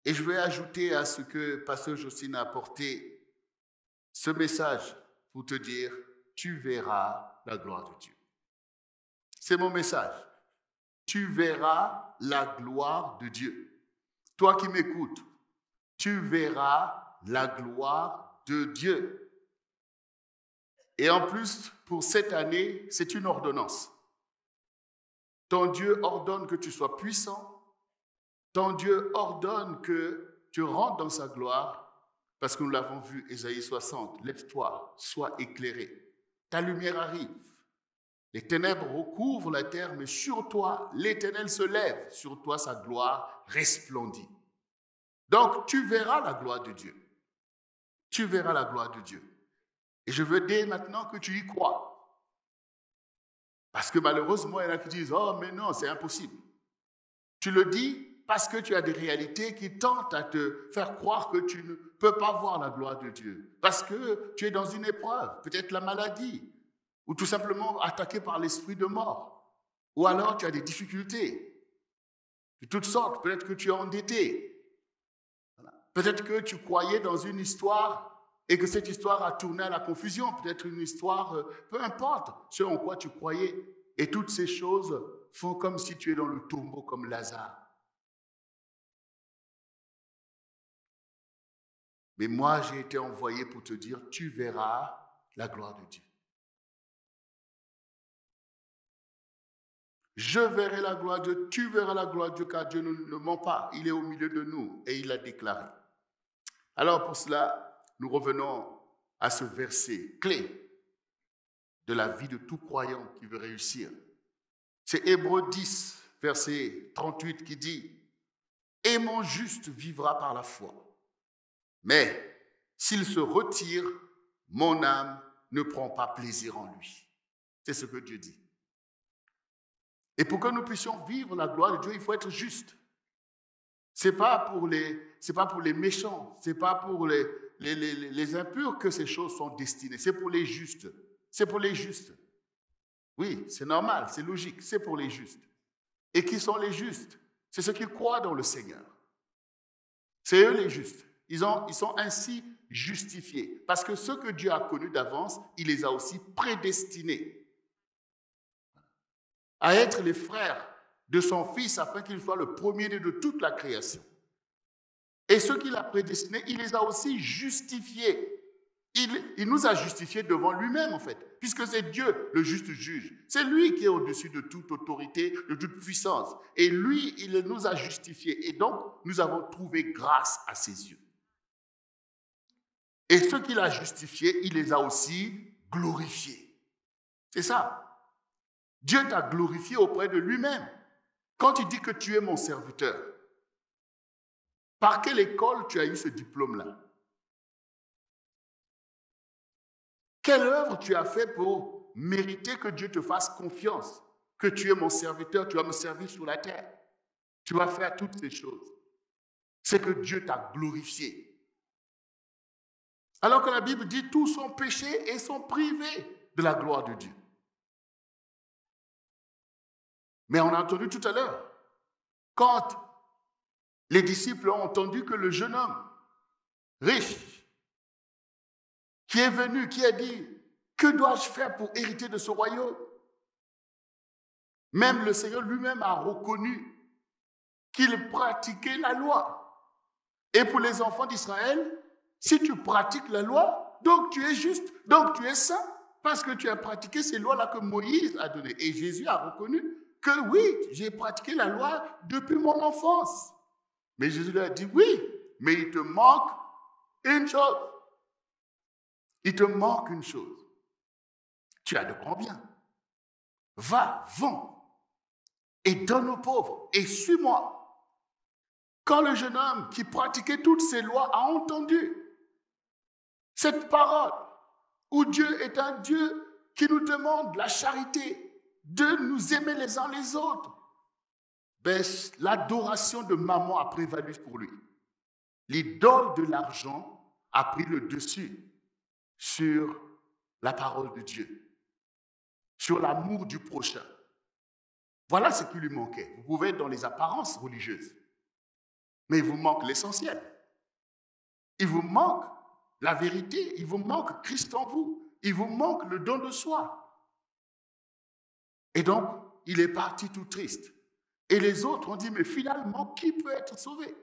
Et je vais ajouter à ce que Pasteur Jocelyne a apporté ce message pour te dire, tu verras la gloire de Dieu. C'est mon message. Tu verras la gloire de Dieu. Toi qui m'écoutes, tu verras la gloire de Dieu. Et en plus, pour cette année, c'est une ordonnance. Ton Dieu ordonne que tu sois puissant. Ton Dieu ordonne que tu rentres dans sa gloire, parce que nous l'avons vu, Ésaïe 60, lève-toi, sois éclairé. Ta lumière arrive. Les ténèbres recouvrent la terre, mais sur toi, l'Éternel se lève. Sur toi, sa gloire resplendit. Donc, tu verras la gloire de Dieu. Tu verras la gloire de Dieu. Et je veux dès maintenant que tu y crois. Parce que malheureusement, il y en a qui disent, oh, mais non, c'est impossible. Tu le dis parce que tu as des réalités qui tentent à te faire croire que tu ne peux pas voir la gloire de Dieu. Parce que tu es dans une épreuve, peut-être la maladie, ou tout simplement attaqué par l'esprit de mort. Ou alors tu as des difficultés de toutes sortes. Peut-être que tu es endetté. Peut-être que tu croyais dans une histoire et que cette histoire a tourné à la confusion. Peut-être une histoire, peu importe ce en quoi tu croyais. Et toutes ces choses font comme si tu es dans le tombeau comme Lazare. Mais moi, j'ai été envoyé pour te dire, tu verras la gloire de Dieu. Je verrai la gloire de Dieu, tu verras la gloire de Dieu, car Dieu ne ment pas. Il est au milieu de nous et il l'a déclaré. Alors pour cela, nous revenons à ce verset clé de la vie de tout croyant qui veut réussir. C'est Hébreux 10, verset 38 qui dit « Et mon juste vivra par la foi. Mais s'il se retire, mon âme ne prend pas plaisir en lui. » C'est ce que Dieu dit. Et pour que nous puissions vivre la gloire de Dieu, il faut être juste. Ce n'est pas pour les méchants, ce n'est pas pour les impurs que ces choses sont destinées. C'est pour les justes. C'est pour les justes. Oui, c'est normal, c'est logique, c'est pour les justes. Et qui sont les justes? C'est ceux qui croient dans le Seigneur. C'est eux les justes. Ils sont ainsi justifiés. Parce que ceux que Dieu a connus d'avance, il les a aussi prédestinés à être les frères de son Fils afin qu'il soit le premier-né de toute la création. Et ceux qu'il a prédestinés, il les a aussi justifiés. Il nous a justifiés devant lui-même, en fait, puisque c'est Dieu, le juste juge. C'est lui qui est au-dessus de toute autorité, de toute puissance. Et lui, il nous a justifiés. Et donc, nous avons trouvé grâce à ses yeux. Et ceux qu'il a justifiés, il les a aussi glorifiés. C'est ça. Dieu t'a glorifié auprès de lui-même. Quand il dit que tu es mon serviteur, par quelle école tu as eu ce diplôme-là? Quelle œuvre tu as fait pour mériter que Dieu te fasse confiance? Que tu es mon serviteur, tu vas me servir sur la terre. Tu vas faire toutes ces choses. C'est que Dieu t'a glorifié. Alors que la Bible dit tous sont péchés et sont privés de la gloire de Dieu. Mais on a entendu tout à l'heure, quand les disciples ont entendu que le jeune homme riche, qui est venu, qui a dit, que dois-je faire pour hériter de ce royaume? Même le Seigneur lui-même a reconnu qu'il pratiquait la loi. Et pour les enfants d'Israël, si tu pratiques la loi, donc tu es juste, donc tu es saint, parce que tu as pratiqué ces lois-là que Moïse a données. Et Jésus a reconnu que oui, j'ai pratiqué la loi depuis mon enfance. Mais Jésus lui a dit, oui, mais il te manque une chose. Il te manque une chose. Tu as de grands biens. Va, vends et donne aux pauvres et suis-moi. Quand le jeune homme qui pratiquait toutes ces lois a entendu cette parole où Dieu est un Dieu qui nous demande la charité, de nous aimer les uns les autres, ben, l'adoration de maman a prévalu pour lui. L'idole de l'argent a pris le dessus sur la parole de Dieu, sur l'amour du prochain. Voilà ce qui lui manquait. Vous pouvez être dans les apparences religieuses. Mais il vous manque l'essentiel. Il vous manque la vérité. Il vous manque Christ en vous. Il vous manque le don de soi. Et donc, il est parti tout triste. Et les autres ont dit, mais finalement, qui peut être sauvé?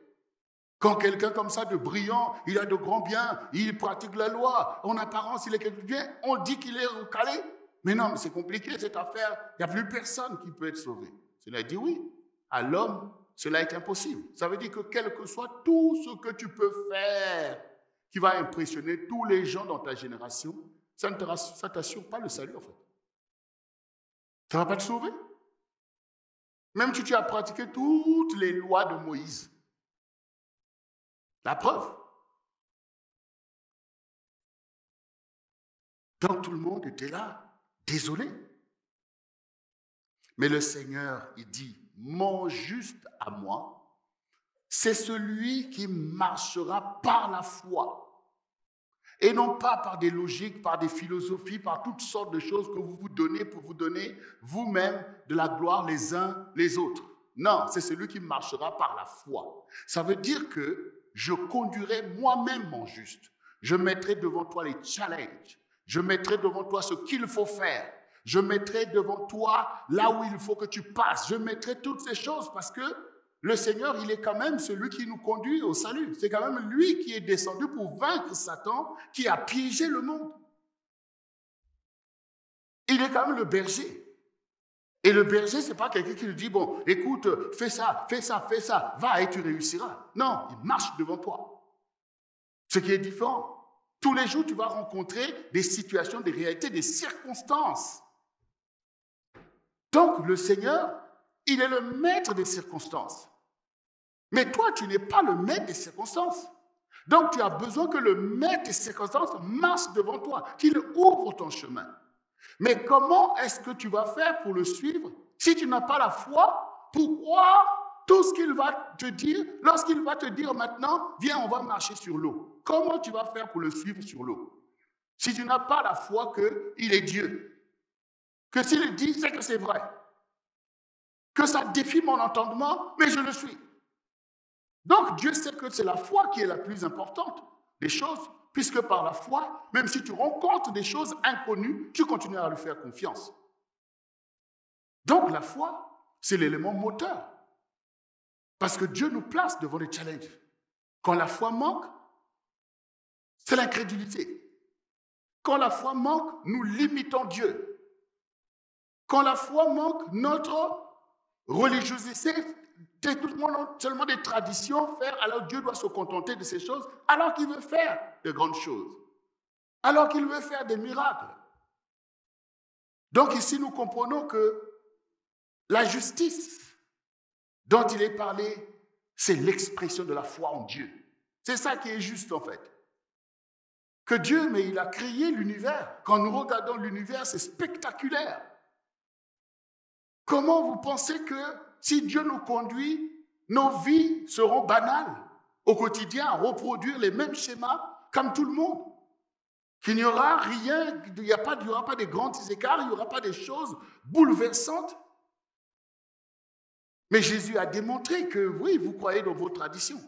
Quand quelqu'un comme ça de brillant, il a de grands biens, il pratique la loi, en apparence, il est quelqu'un de bien, on dit qu'il est recalé. Mais non, mais c'est compliqué cette affaire. Il n'y a plus personne qui peut être sauvé. Cela dit oui. À l'homme, cela est impossible. Ça veut dire que quel que soit tout ce que tu peux faire qui va impressionner tous les gens dans ta génération, ça ne t'assure pas le salut en fait. Ça ne va pas te sauver. Même si tu as pratiqué toutes les lois de Moïse. La preuve. Donc tout le monde était là, désolé. Mais le Seigneur, il dit, mon juste à moi, c'est celui qui marchera par la foi. Et non pas par des logiques, par des philosophies, par toutes sortes de choses que vous vous donnez pour vous donner vous-même de la gloire les uns les autres. Non, c'est celui qui marchera par la foi. Ça veut dire que je conduirai moi-même mon juste. Je mettrai devant toi les challenges. Je mettrai devant toi ce qu'il faut faire. Je mettrai devant toi là où il faut que tu passes. Je mettrai toutes ces choses parce que le Seigneur, il est quand même celui qui nous conduit au salut. C'est quand même lui qui est descendu pour vaincre Satan, qui a piégé le monde. Il est quand même le berger. Et le berger, ce n'est pas quelqu'un qui lui dit, bon, écoute, fais ça, va et tu réussiras. Non, il marche devant toi. Ce qui est différent. Tous les jours, tu vas rencontrer des situations, des réalités, des circonstances. Donc, le Seigneur, il est le maître des circonstances. Mais toi, tu n'es pas le maître des circonstances. Donc, tu as besoin que le maître des circonstances marche devant toi, qu'il ouvre ton chemin. Mais comment est-ce que tu vas faire pour le suivre si tu n'as pas la foi pour croire tout ce qu'il va te dire lorsqu'il va te dire maintenant, viens, on va marcher sur l'eau. Comment tu vas faire pour le suivre sur l'eau si tu n'as pas la foi qu'il est Dieu? Que s'il dit, c'est que c'est vrai. Que ça défie mon entendement, mais je le suis. Donc, Dieu sait que c'est la foi qui est la plus importante des choses, puisque par la foi, même si tu rencontres des choses inconnues, tu continues à lui faire confiance. Donc, la foi, c'est l'élément moteur. Parce que Dieu nous place devant des challenges. Quand la foi manque, c'est l'incrédulité. Quand la foi manque, nous limitons Dieu. Quand la foi manque, notre religiosité, c'est tout le monde seulement des traditions, faire, alors Dieu doit se contenter de ces choses, alors qu'il veut faire de grandes choses, alors qu'il veut faire des miracles. Donc ici, nous comprenons que la justice dont il est parlé, c'est l'expression de la foi en Dieu. C'est ça qui est juste en fait. Que Dieu, mais il a créé l'univers. Quand nous regardons l'univers, c'est spectaculaire. Comment vous pensez que si Dieu nous conduit, nos vies seront banales au quotidien à reproduire les mêmes schémas comme tout le monde? Qu'il n'y aura rien, il n'y aura pas de grands écarts, il n'y aura pas des choses bouleversantes. Mais Jésus a démontré que oui, vous croyez dans vos traditions.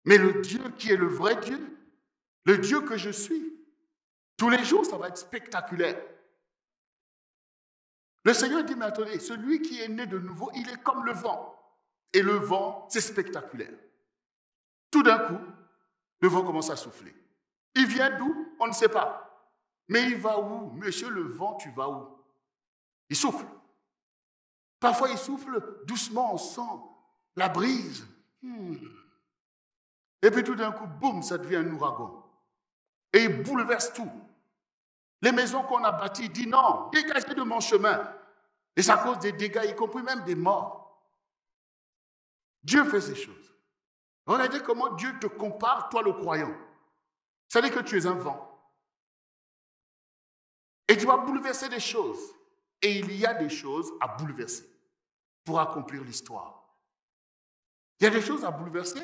Mais le Dieu qui est le vrai Dieu, le Dieu que je suis, tous les jours, ça va être spectaculaire. Le Seigneur dit, mais attendez, celui qui est né de nouveau, il est comme le vent. Et le vent, c'est spectaculaire. Tout d'un coup, le vent commence à souffler. Il vient d'où? On ne sait pas. Mais il va où? Monsieur le vent, tu vas où? Il souffle. Parfois, il souffle doucement, on sent la brise. Et puis tout d'un coup, boum, ça devient un ouragan. Et il bouleverse tout. Les maisons qu'on a bâties, disent non, dégagez de mon chemin. Et ça cause des dégâts, y compris même des morts. Dieu fait ces choses. Regardez comment Dieu te compare, toi le croyant. C'est-à-dire que tu es un vent. Et tu vas bouleverser des choses. Et il y a des choses à bouleverser pour accomplir l'histoire. Il y a des choses à bouleverser.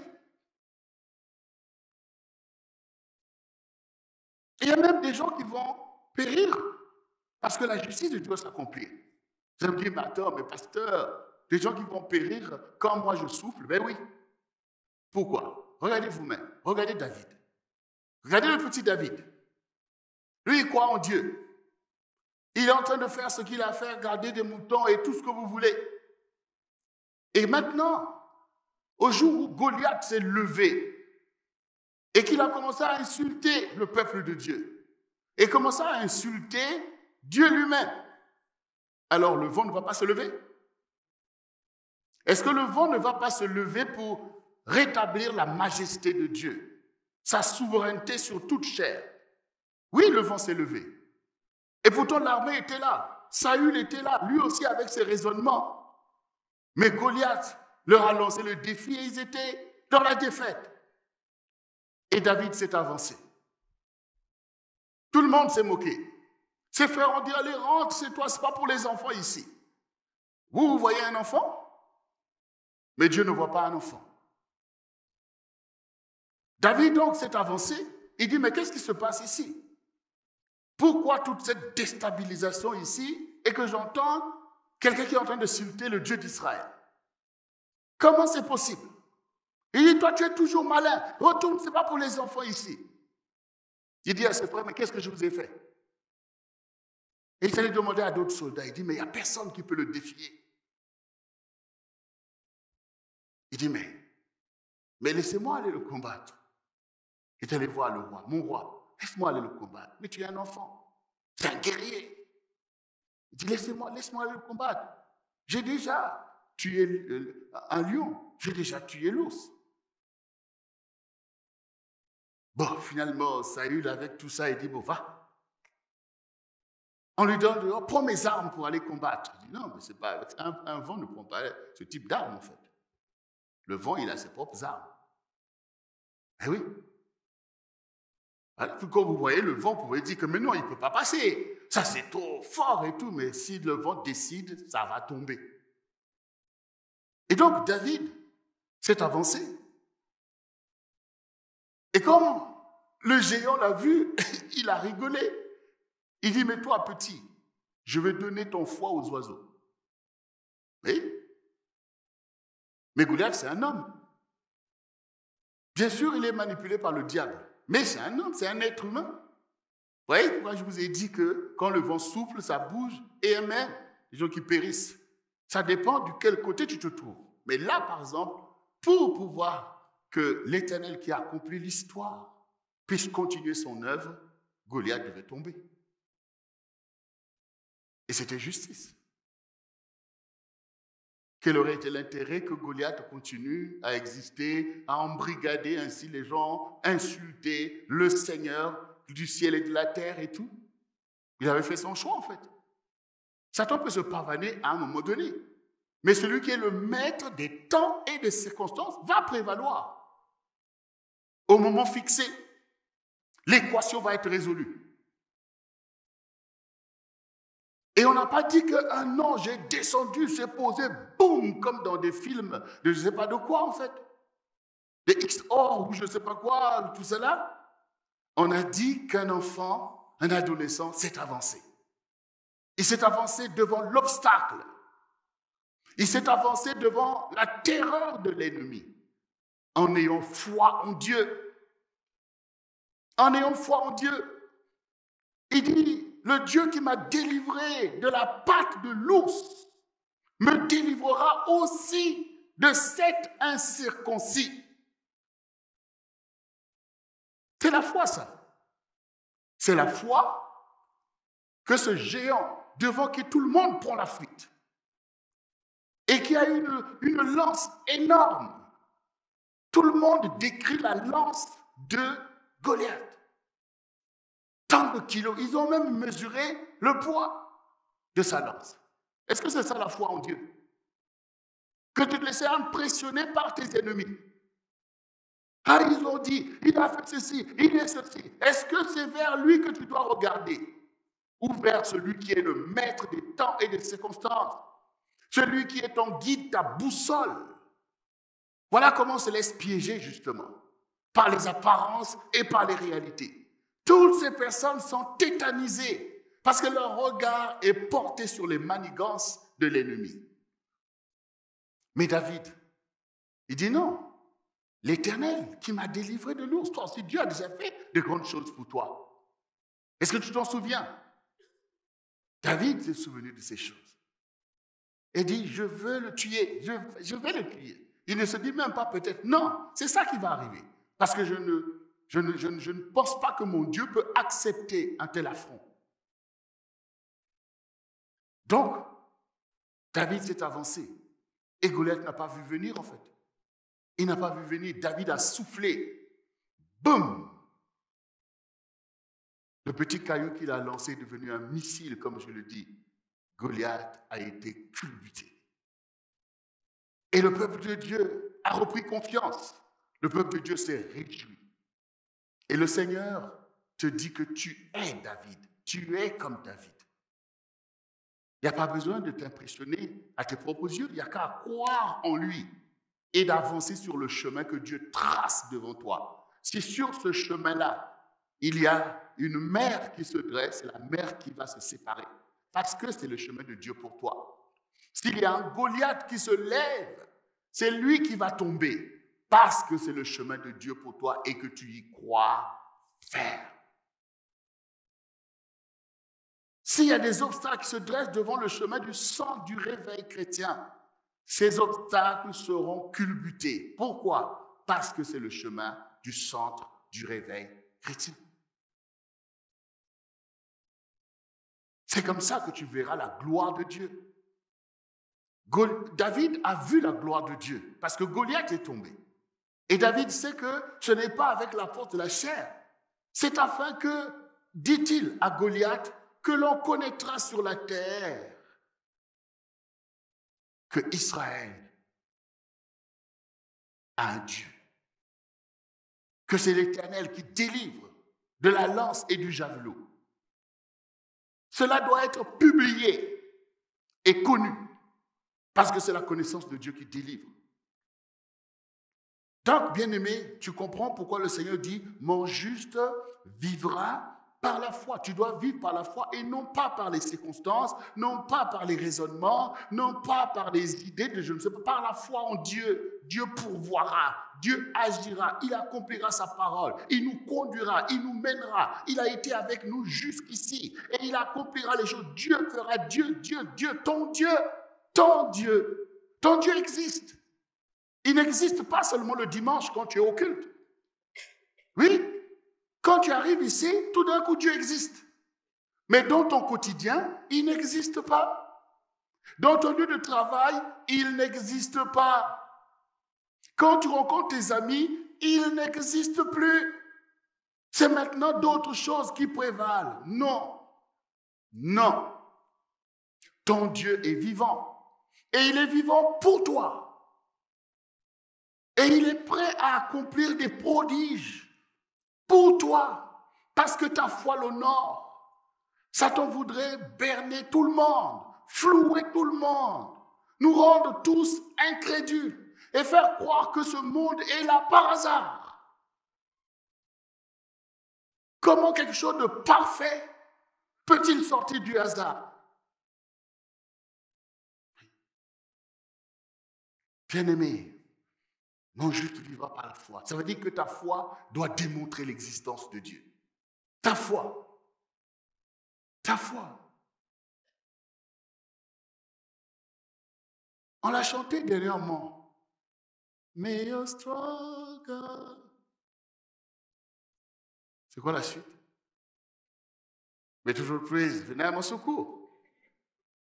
Et il y a même des gens qui vont périr parce que la justice de Dieu doit s'accomplir. Vous allez me dire, mais attends, mais pasteur, des gens qui vont périr quand moi je souffle. Ben oui. Pourquoi? Regardez vous-même. Regardez David. Regardez le petit David. Lui, il croit en Dieu. Il est en train de faire ce qu'il a fait, garder des moutons et tout ce que vous voulez. Et maintenant, au jour où Goliath s'est levé et qu'il a commencé à insulter le peuple de Dieu et commencé à insulter Dieu lui-même, alors le vent ne va pas se lever? Est-ce que le vent ne va pas se lever pour rétablir la majesté de Dieu, sa souveraineté sur toute chair? Oui, le vent s'est levé. Et pourtant, l'armée était là. Saül était là, lui aussi avec ses raisonnements. Mais Goliath leur a lancé le défi et ils étaient dans la défaite. Et David s'est avancé. Tout le monde s'est moqué. Ses frères ont dit, allez, rentre, c'est toi, c'est pas pour les enfants ici. Vous voyez un enfant? Mais Dieu ne voit pas un enfant. David donc s'est avancé. Il dit, mais qu'est-ce qui se passe ici? Pourquoi toute cette déstabilisation ici et que j'entends quelqu'un qui est en train de insulter le Dieu d'Israël? Comment c'est possible? Il dit, toi tu es toujours malin, retourne, ce n'est pas pour les enfants ici. Il dit à ses frères, mais qu'est-ce que je vous ai fait? Et il s'allait demander à d'autres soldats, il dit, mais il n'y a personne qui peut le défier. Il dit, mais laissez-moi aller le combattre. Il est allé voir le roi, mon roi, laisse-moi aller le combattre. Mais tu es un enfant, tu es un guerrier. Il dit, laisse-moi aller le combattre. J'ai déjà tué un lion, j'ai déjà tué l'ours. Bon, finalement, Saül, avec tout ça, il dit, bon, va. On lui donne, oh, prends mes armes pour aller combattre. Il dit, non, mais c'est pas, un vent ne prend pas ce type d'armes, en fait. Le vent, il a ses propres armes. Eh oui. Alors, quand vous voyez le vent, vous pouvez dire que mais non, il ne peut pas passer. Ça, c'est trop fort et tout, mais si le vent décide, ça va tomber. Et donc, David s'est avancé. Et quand le géant l'a vu, il a rigolé. Il dit, mais toi, petit, je vais donner ton foie aux oiseaux. Oui. Mais Goliath, c'est un homme. Bien sûr, il est manipulé par le diable. Mais c'est un homme, c'est un être humain. Vous voyez pourquoi je vous ai dit que quand le vent souffle, ça bouge et même les gens qui périssent. Ça dépend de quel côté tu te trouves. Mais là, par exemple, pour pouvoir que l'Éternel qui a accompli l'histoire puisse continuer son œuvre, Goliath devait tomber. Et c'était justice. Quel aurait été l'intérêt que Goliath continue à exister, à embrigader ainsi les gens, insulter le Seigneur du ciel et de la terre et tout? Il avait fait son choix en fait. Satan peut se pavaner à un moment donné. Mais celui qui est le maître des temps et des circonstances va prévaloir. Au moment fixé, l'équation va être résolue. Et on n'a pas dit qu'un ange est descendu, s'est posé, boum, comme dans des films de je ne sais pas de quoi en fait. Des XOR ou je ne sais pas quoi, tout cela. On a dit qu'un enfant, un adolescent s'est avancé. Il s'est avancé devant l'obstacle. Il s'est avancé devant la terreur de l'ennemi. En ayant foi en Dieu. En ayant foi en Dieu. Il dit, le Dieu qui m'a délivré de la patte de l'ours me délivrera aussi de cet incirconcis. C'est la foi, ça. C'est la foi que ce géant, devant qui tout le monde prend la fuite, et qui a une lance énorme. Tout le monde décrit la lance de Goliath. Tant de kilos. Ils ont même mesuré le poids de sa lance. Est-ce que c'est ça la foi en Dieu? Que de te laisser impressionner par tes ennemis. Ah, ils ont dit, il a fait ceci, il est ceci. Est-ce que c'est vers lui que tu dois regarder? Ou vers celui qui est le maître des temps et des circonstances? Celui qui est ton guide, ta boussole. Voilà comment on se laisse piéger, justement, par les apparences et par les réalités. Toutes ces personnes sont tétanisées parce que leur regard est porté sur les manigances de l'ennemi. Mais David, il dit non. L'Éternel qui m'a délivré de l'ours. Toi aussi, Dieu a déjà fait de grandes choses pour toi. Est-ce que tu t'en souviens? David s'est souvenu de ces choses. Et dit, je veux le tuer, je vais le tuer. Il ne se dit même pas peut-être, non, c'est ça qui va arriver. Parce que je ne pense pas que mon Dieu peut accepter un tel affront. Donc, David s'est avancé. Et Goliath n'a pas vu venir en fait. Il n'a pas vu venir. David a soufflé. Boum! Le petit caillou qu'il a lancé est devenu un missile, comme je le dis. Goliath a été culbuté. Et le peuple de Dieu a repris confiance. Le peuple de Dieu s'est réjoui. Et le Seigneur te dit que tu es David. Tu es comme David. Il n'y a pas besoin de t'impressionner à tes propres yeux. Il n'y a qu'à croire en lui et d'avancer sur le chemin que Dieu trace devant toi. Si sur ce chemin-là, il y a une mer qui se dresse, la mer qui va se séparer. Parce que c'est le chemin de Dieu pour toi. S'il y a un Goliath qui se lève, c'est lui qui va tomber. Parce que c'est le chemin de Dieu pour toi et que tu y crois faire. S'il y a des obstacles qui se dressent devant le chemin du centre du réveil chrétien, ces obstacles seront culbutés. Pourquoi? Parce que c'est le chemin du centre du réveil chrétien. C'est comme ça que tu verras la gloire de Dieu. David a vu la gloire de Dieu parce que Goliath est tombé. Et David sait que ce n'est pas avec la force de la chair. C'est afin que, dit-il à Goliath, que l'on connaîtra sur la terre que Israël a un Dieu. Que c'est l'Éternel qui délivre de la lance et du javelot. Cela doit être publié et connu parce que c'est la connaissance de Dieu qui délivre. Donc, bien-aimé, tu comprends pourquoi le Seigneur dit « Mon juste vivra par la foi ». Tu dois vivre par la foi et non pas par les circonstances, non pas par les raisonnements, non pas par les idées de je ne sais pas, par la foi en Dieu. Dieu pourvoira, Dieu agira, il accomplira sa parole, il nous conduira, il nous mènera. Il a été avec nous jusqu'ici et il accomplira les choses. Dieu fera, Dieu, ton Dieu, ton Dieu, ton Dieu existe. Il n'existe pas seulement le dimanche quand tu es au culte. Oui, quand tu arrives ici, tout d'un coup Dieu existe. Mais dans ton quotidien, il n'existe pas. Dans ton lieu de travail, il n'existe pas. Quand tu rencontres tes amis, il n'existe plus. C'est maintenant d'autres choses qui prévalent. Non, non. Ton Dieu est vivant. Et il est vivant pour toi. Et il est prêt à accomplir des prodiges pour toi, parce que ta foi l'honore. Satan voudrait berner tout le monde, flouer tout le monde, nous rendre tous incrédules et faire croire que ce monde est là par hasard. Comment quelque chose de parfait peut-il sortir du hasard? Bien-aimé, mon juste vivra par la foi. Ça veut dire que ta foi doit démontrer l'existence de Dieu. Ta foi. Ta foi. On l'a chanté dernièrement. May your struggle. C'est quoi la suite? Mais toujours praise, venez à mon secours.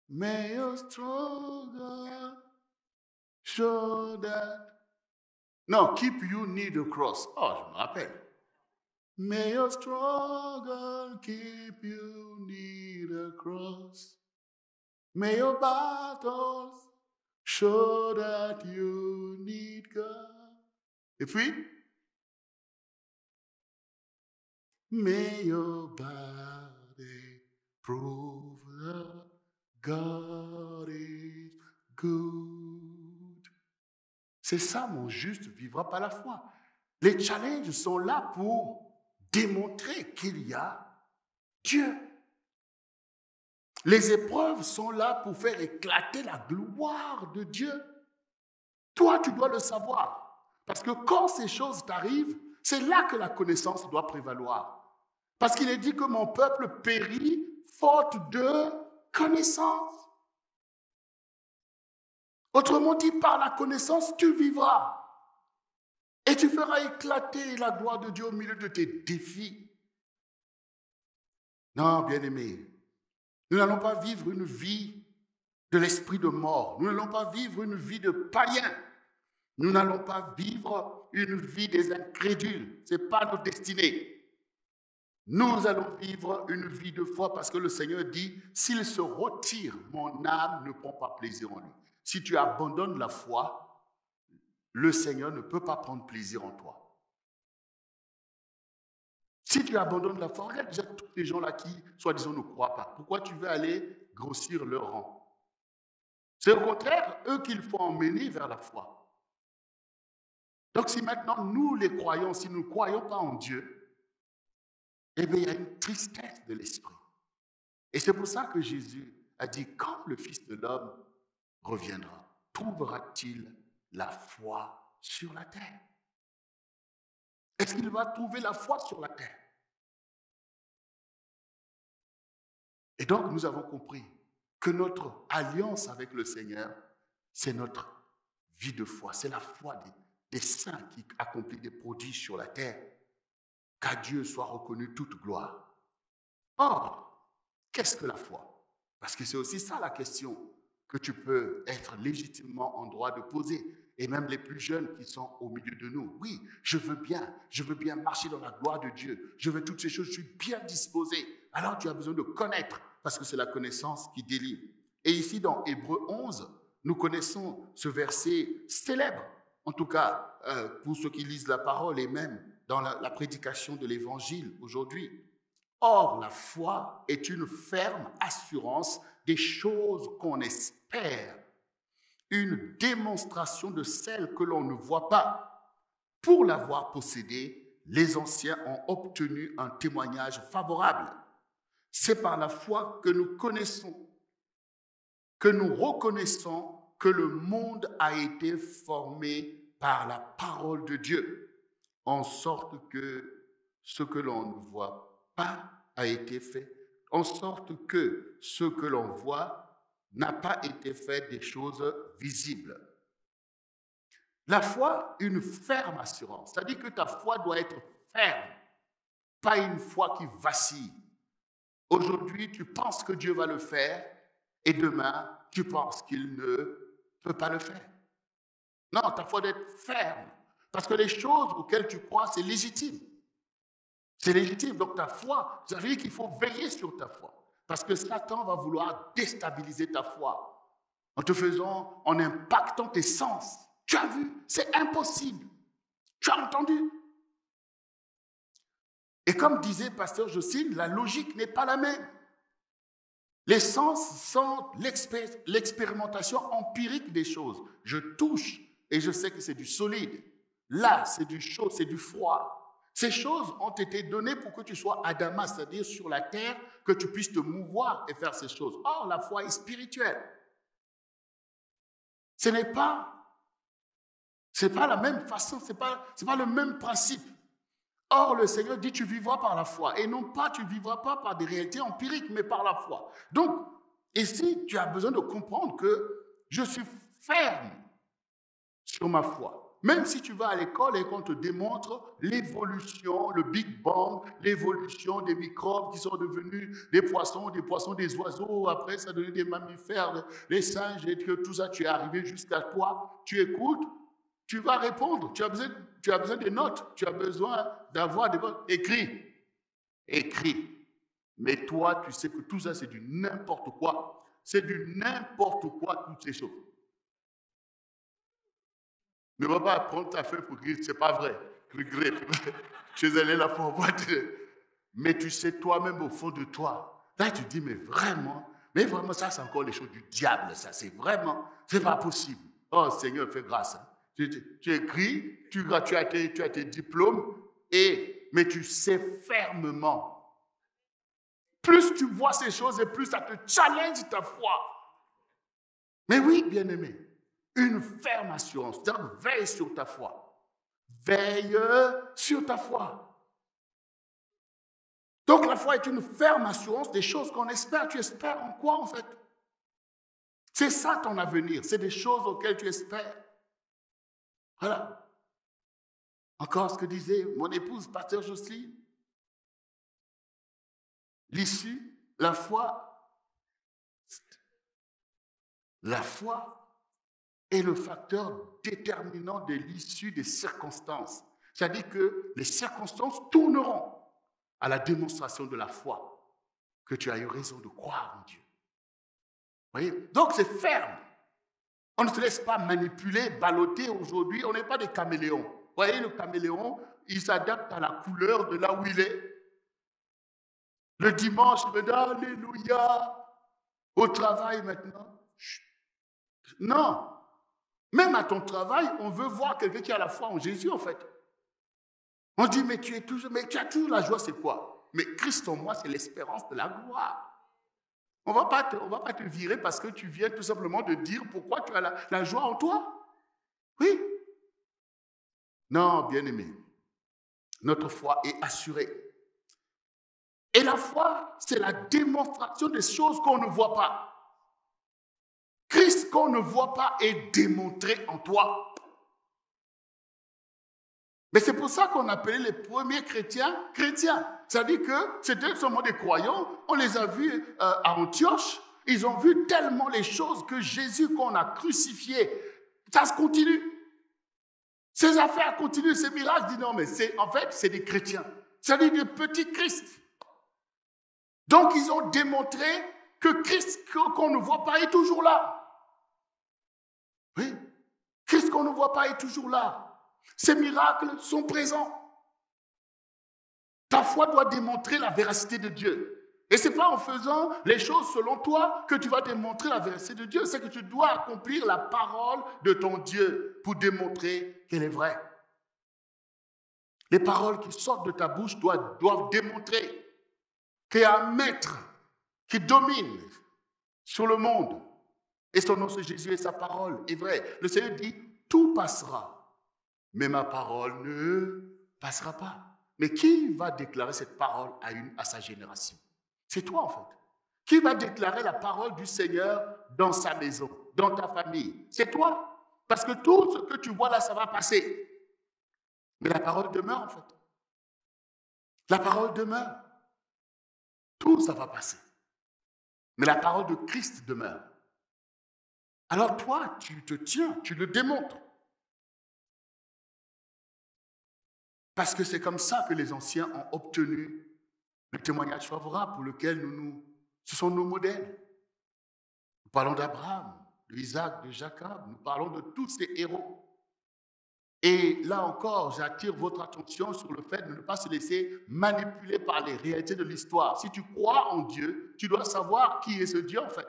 May your struggle show that. Non, keep you near the cross. Oh, je me rappelle. May your struggle keep you near the cross. May your battles show that you need God. Et puis, may your body prove that God is good. C'est ça, mon juste vivra par la foi. Les challenges sont là pour démontrer qu'il y a Dieu. Les épreuves sont là pour faire éclater la gloire de Dieu. Toi, tu dois le savoir. Parce que quand ces choses t'arrivent, c'est là que la connaissance doit prévaloir. Parce qu'il est dit que mon peuple périt faute de connaissance. Autrement dit, par la connaissance, tu vivras. Et tu feras éclater la gloire de Dieu au milieu de tes défis. Non, bien-aimés, nous n'allons pas vivre une vie de l'esprit de mort. Nous n'allons pas vivre une vie de païens. Nous n'allons pas vivre une vie des incrédules. Ce n'est pas notre destinée. Nous allons vivre une vie de foi parce que le Seigneur dit, s'il se retire, mon âme ne prend pas plaisir en lui. Si tu abandonnes la foi, le Seigneur ne peut pas prendre plaisir en toi. Si tu abandonnes la foi, regarde déjà tous les gens là qui, soi-disant, ne croient pas. Pourquoi tu veux aller grossir leur rang? C'est au contraire eux qu'il faut emmener vers la foi. Donc si maintenant nous les croyons, si nous ne croyons pas en Dieu, eh bien il y a une tristesse de l'esprit. Et c'est pour ça que Jésus a dit, quand le Fils de l'homme reviendra, trouvera-t-il la foi sur la terre? Est-ce qu'il va trouver la foi sur la terre? Et donc nous avons compris que notre alliance avec le Seigneur, c'est notre vie de foi, c'est la foi des saints qui accomplissent des prodiges sur la terre. Qu'à Dieu soit reconnu toute gloire. Or, qu'est-ce que la foi? Parce que c'est aussi ça la question que tu peux être légitimement en droit de poser. Et même les plus jeunes qui sont au milieu de nous. Oui, je veux bien marcher dans la gloire de Dieu. Je veux toutes ces choses, je suis bien disposé. Alors tu as besoin de connaître, parce que c'est la connaissance qui délivre. Et ici dans Hébreux 11, nous connaissons ce verset célèbre. En tout cas, pour ceux qui lisent la parole et même dans la prédication de l'évangile aujourd'hui. Or, la foi est une ferme assurance des choses qu'on espère, une démonstration de celles que l'on ne voit pas. Pour l'avoir possédée, les anciens ont obtenu un témoignage favorable. C'est par la foi que nous connaissons, que nous reconnaissons que le monde a été formé par la parole de Dieu, en sorte que ce que l'on ne voit pas a été fait, en sorte que ce que l'on voit n'a pas été fait des choses visibles. La foi, une ferme assurance, c'est-à-dire que ta foi doit être ferme, pas une foi qui vacille. Aujourd'hui, tu penses que Dieu va le faire et demain, tu penses qu'il ne peut pas le faire. Non, ta foi doit être ferme. Parce que les choses auxquelles tu crois, c'est légitime. C'est légitime. Donc ta foi, ça veut dire qu'il faut veiller sur ta foi. Parce que Satan va vouloir déstabiliser ta foi en impactant tes sens. Tu as vu, c'est impossible. Tu as entendu. Et comme disait Pasteur Jocelyne, la logique n'est pas la même. Les sens sont l'expérimentation empirique des choses. Je touche et je sais que c'est du solide. Là, c'est du chaud, c'est du froid. Ces choses ont été données pour que tu sois Adama, c'est-à-dire sur la terre, que tu puisses te mouvoir et faire ces choses. Or, la foi est spirituelle. Ce n'est pas la même façon, ce n'est pas le même principe. Or, le Seigneur dit, tu vivras par la foi. Et non pas, tu ne vivras pas par des réalités empiriques, mais par la foi. Donc, ici, tu as besoin de comprendre que je suis ferme sur ma foi. Même si tu vas à l'école et qu'on te démontre l'évolution, le Big Bang, l'évolution des microbes qui sont devenus des poissons, des oiseaux, après ça a donné des mammifères, des singes, et que tout ça, tu es arrivé jusqu'à toi, tu écoutes, tu vas répondre, tu as besoin des notes, tu as besoin d'avoir des notes. Écris. Mais toi, tu sais que tout ça, c'est du n'importe quoi. C'est du n'importe quoi, toutes ces choses. Ne va pas prendre ta feuille pour écrire, c'est pas vrai. Tu es allé là pour voir. Mais tu sais toi-même au fond de toi. Là, tu dis, mais vraiment, ça, c'est encore les choses du diable, ça. C'est pas possible. Oh, Seigneur, fais grâce. Hein. Tu écris, tu as tes diplômes, mais tu sais fermement. Plus tu vois ces choses et plus ça te challenge ta foi. Mais oui, bien-aimé. une ferme assurance. Donc, veille sur ta foi. Veille sur ta foi. Donc, la foi est une ferme assurance des choses qu'on espère. Tu espères en quoi, en fait? C'est ça ton avenir. C'est des choses auxquelles tu espères. Voilà. Encore ce que disait mon épouse, pasteur Jocelyne. L'issue, la foi est le facteur déterminant de l'issue des circonstances. C'est-à-dire que les circonstances tourneront à la démonstration de la foi que tu as eu raison de croire en Dieu. Vous voyez? Donc c'est ferme. On ne se laisse pas manipuler, balloter aujourd'hui. On n'est pas des caméléons. Vous voyez, le caméléon, il s'adapte à la couleur de là où il est. Le dimanche, il me dit alléluia. Au travail maintenant. Chut. Non. Même à ton travail, on veut voir quelqu'un qui a la foi en Jésus, en fait. On dit, mais tu as toujours la joie, c'est quoi? Mais Christ en moi, c'est l'espérance de la gloire. On va pas te virer parce que tu viens tout simplement de dire pourquoi tu as la joie en toi. Oui. Non, bien-aimé. Notre foi est assurée. Et la foi, c'est la démonstration des choses qu'on ne voit pas. Christ qu'on ne voit pas est démontré en toi. Mais c'est pour ça qu'on appelait les premiers chrétiens chrétiens. C'est-à-dire que c'était seulement des croyants. On les a vus à Antioche. Ils ont vu tellement les choses que Jésus qu'on a crucifié, ça se continue. Ces affaires continuent, ces miracles. Dit non, mais en fait, c'est des chrétiens. C'est-à-dire des petits Christ. Donc, ils ont démontré que Christ qu'on ne voit pas est toujours là. Oui, Christ qu'on ne voit pas est toujours là. Ces miracles sont présents. Ta foi doit démontrer la véracité de Dieu. Et ce n'est pas en faisant les choses selon toi que tu vas démontrer la véracité de Dieu. C'est que tu dois accomplir la parole de ton Dieu pour démontrer qu'elle est vraie. Les paroles qui sortent de ta bouche doivent démontrer qu'il y a un maître qui domine sur le monde. Et son nom c'est Jésus et sa parole est vraie. Le Seigneur dit, tout passera, mais ma parole ne passera pas. Mais qui va déclarer cette parole à sa génération? C'est toi en fait. Qui va déclarer la parole du Seigneur dans sa maison, dans ta famille? C'est toi. Parce que tout ce que tu vois là, ça va passer. Mais la parole demeure en fait. La parole demeure. Tout ça va passer. Mais la parole de Christ demeure. Alors toi, tu te tiens, tu le démontres. Parce que c'est comme ça que les anciens ont obtenu le témoignage favorable pour lequel ce sont nos modèles. Nous parlons d'Abraham, d'Isaac, de Jacob, nous parlons de tous ces héros. Et là encore, j'attire votre attention sur le fait de ne pas se laisser manipuler par les réalités de l'histoire. Si tu crois en Dieu, tu dois savoir qui est ce Dieu en fait.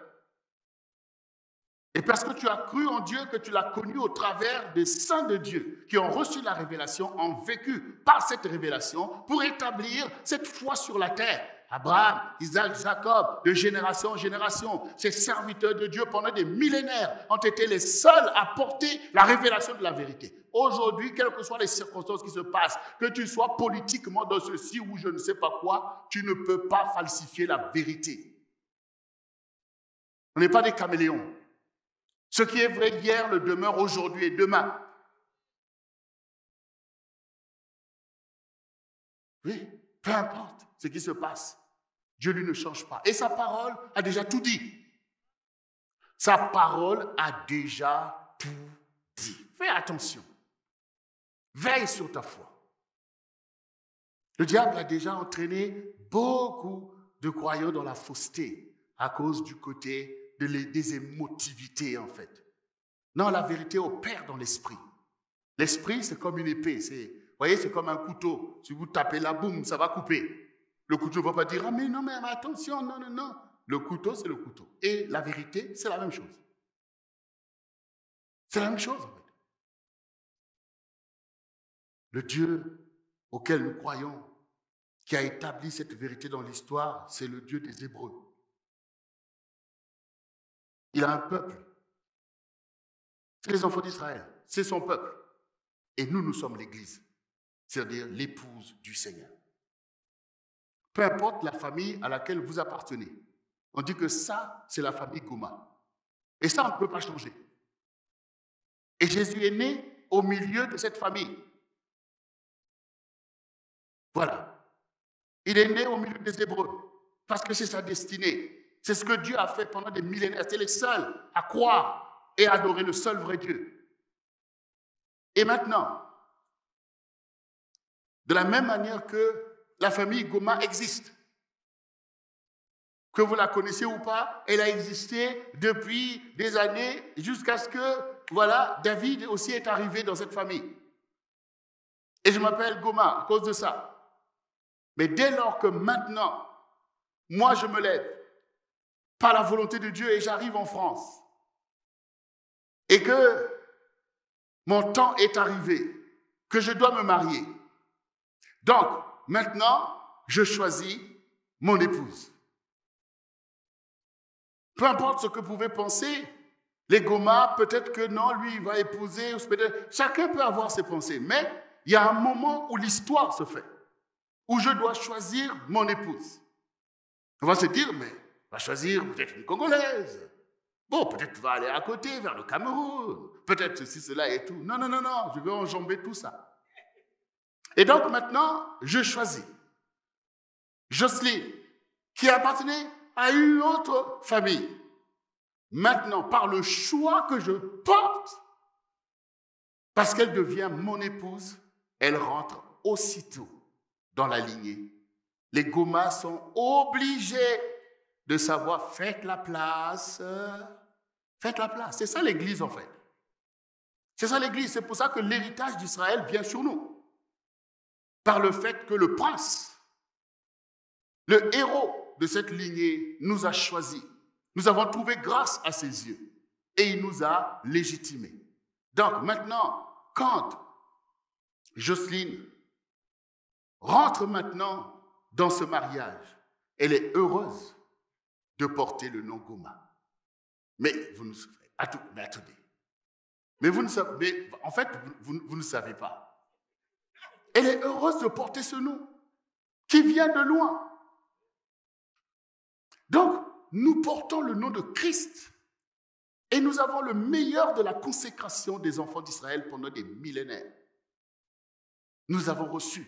Et parce que tu as cru en Dieu, que tu l'as connu au travers des saints de Dieu qui ont reçu la révélation, ont vécu par cette révélation pour établir cette foi sur la terre. Abraham, Isaac, Jacob, de génération en génération, ces serviteurs de Dieu pendant des millénaires ont été les seuls à porter la révélation de la vérité. Aujourd'hui, quelles que soient les circonstances qui se passent, que tu sois politiquement dans ceci ou je ne sais pas quoi, tu ne peux pas falsifier la vérité. On n'est pas des caméléons. Ce qui est vrai hier le demeure aujourd'hui et demain. Oui, peu importe ce qui se passe, Dieu lui ne change pas. Et sa parole a déjà tout dit. Sa parole a déjà tout dit. Fais attention. Veille sur ta foi. Le diable a déjà entraîné beaucoup de croyants dans la fausseté à cause du côté des émotivités, en fait. Non, la vérité opère dans l'esprit. L'esprit, c'est comme une épée. Vous voyez, c'est comme un couteau. Si vous tapez la boum, ça va couper. Le couteau ne va pas dire, ah mais non, mais attention, non, non, non. Le couteau, c'est le couteau. Et la vérité, c'est la même chose. C'est la même chose, en fait. Le Dieu auquel nous croyons, qui a établi cette vérité dans l'histoire, c'est le Dieu des Hébreux. Il a un peuple. C'est les enfants d'Israël, c'est son peuple. Et nous, nous sommes l'Église, c'est-à-dire l'épouse du Seigneur. Peu importe la famille à laquelle vous appartenez, on dit que ça, c'est la famille Gouma. Et ça, on ne peut pas changer. Et Jésus est né au milieu de cette famille. Voilà. Il est né au milieu des Hébreux, parce que c'est sa destinée. C'est ce que Dieu a fait pendant des millénaires. C'est les seuls à croire et à adorer le seul vrai Dieu. Et maintenant, de la même manière que la famille Gouma existe, que vous la connaissez ou pas, elle a existé depuis des années jusqu'à ce que, voilà, David aussi est arrivé dans cette famille. Et je m'appelle Gouma à cause de ça. Mais dès lors que maintenant, moi je me lève par la volonté de Dieu et j'arrive en France, et que mon temps est arrivé, que je dois me marier, donc maintenant, je choisis mon épouse. Peu importe ce que pouvaient penser les Gouma, peut-être que non, lui, il va épouser. Chacun peut avoir ses pensées, mais il y a un moment où l'histoire se fait, où je dois choisir mon épouse. On va se dire, mais on va choisir peut-être une Congolaise. Bon, peut-être tu vas aller à côté, vers le Cameroun. Peut-être ceci, cela et tout. Non, non, non, non, je vais enjamber tout ça. Et donc maintenant, je choisis Jocelyne, qui appartenait à une autre famille. Maintenant, par le choix que je porte, parce qu'elle devient mon épouse, elle rentre aussitôt dans la lignée. Les Gouma sont obligés de savoir, faites la place. Faites la place. C'est ça l'Église en fait. C'est ça l'Église. C'est pour ça que l'héritage d'Israël vient sur nous. Par le fait que le prince, le héros de cette lignée, nous a choisis. Nous avons trouvé grâce à ses yeux et il nous a légitimés. Donc maintenant, quand Jocelyne rentre maintenant dans ce mariage, elle est heureuse de porter le nom Gouma. Mais vous ne savez, attendez. Mais vous ne savez, mais en fait, vous ne savez pas. Elle est heureuse de porter ce nom qui vient de loin. Donc, nous portons le nom de Christ et nous avons le meilleur de la consécration des enfants d'Israël pendant des millénaires. Nous avons reçu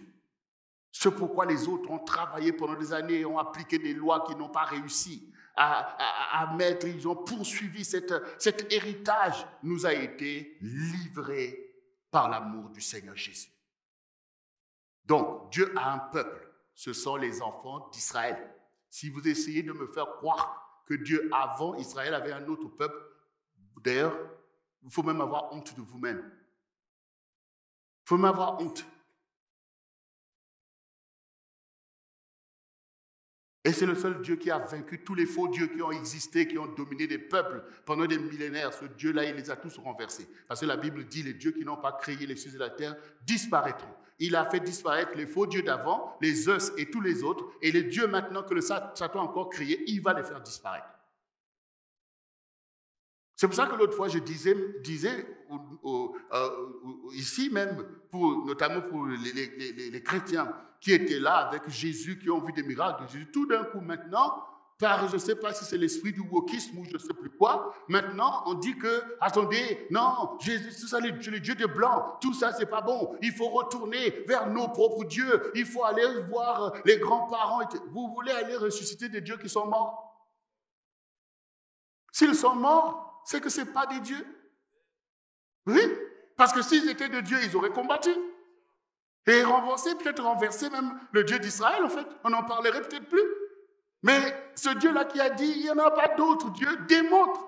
ce pourquoi les autres ont travaillé pendant des années et ont appliqué des lois qui n'ont pas réussi à mettre. Ils ont poursuivi cet héritage nous a été livré par l'amour du Seigneur Jésus. Donc, Dieu a un peuple. Ce sont les enfants d'Israël. Si vous essayez de me faire croire que Dieu, avant Israël, avait un autre peuple, d'ailleurs, il faut même avoir honte de vous-même. Il faut même avoir honte. Et c'est le seul Dieu qui a vaincu tous les faux dieux qui ont existé, qui ont dominé des peuples pendant des millénaires. Ce Dieu-là, il les a tous renversés. Parce que la Bible dit, les dieux qui n'ont pas créé les cieux et la terre disparaîtront. Il a fait disparaître les faux dieux d'avant, les Zeus et tous les autres. Et les dieux maintenant que le Satan a encore créés, il va les faire disparaître. C'est pour ça que l'autre fois, je disais ici même, notamment pour les chrétiens qui étaient là avec Jésus, qui ont vu des miracles de Jésus, tout d'un coup maintenant, par je ne sais pas si c'est l'esprit du wokisme ou je ne sais plus quoi, maintenant on dit que, attendez, non, Jésus, tout ça, les dieux de blanc, tout ça c'est pas bon, il faut retourner vers nos propres dieux, il faut aller voir les grands-parents. Vous voulez aller ressusciter des dieux qui sont morts? S'ils sont morts, c'est que ce n'est pas des dieux. Oui, parce que s'ils étaient de Dieu, ils auraient combattu. Et peut-être renversé même le Dieu d'Israël, en fait. On n'en parlerait peut-être plus. Mais ce Dieu-là qui a dit, il n'y en a pas d'autre Dieu, démontre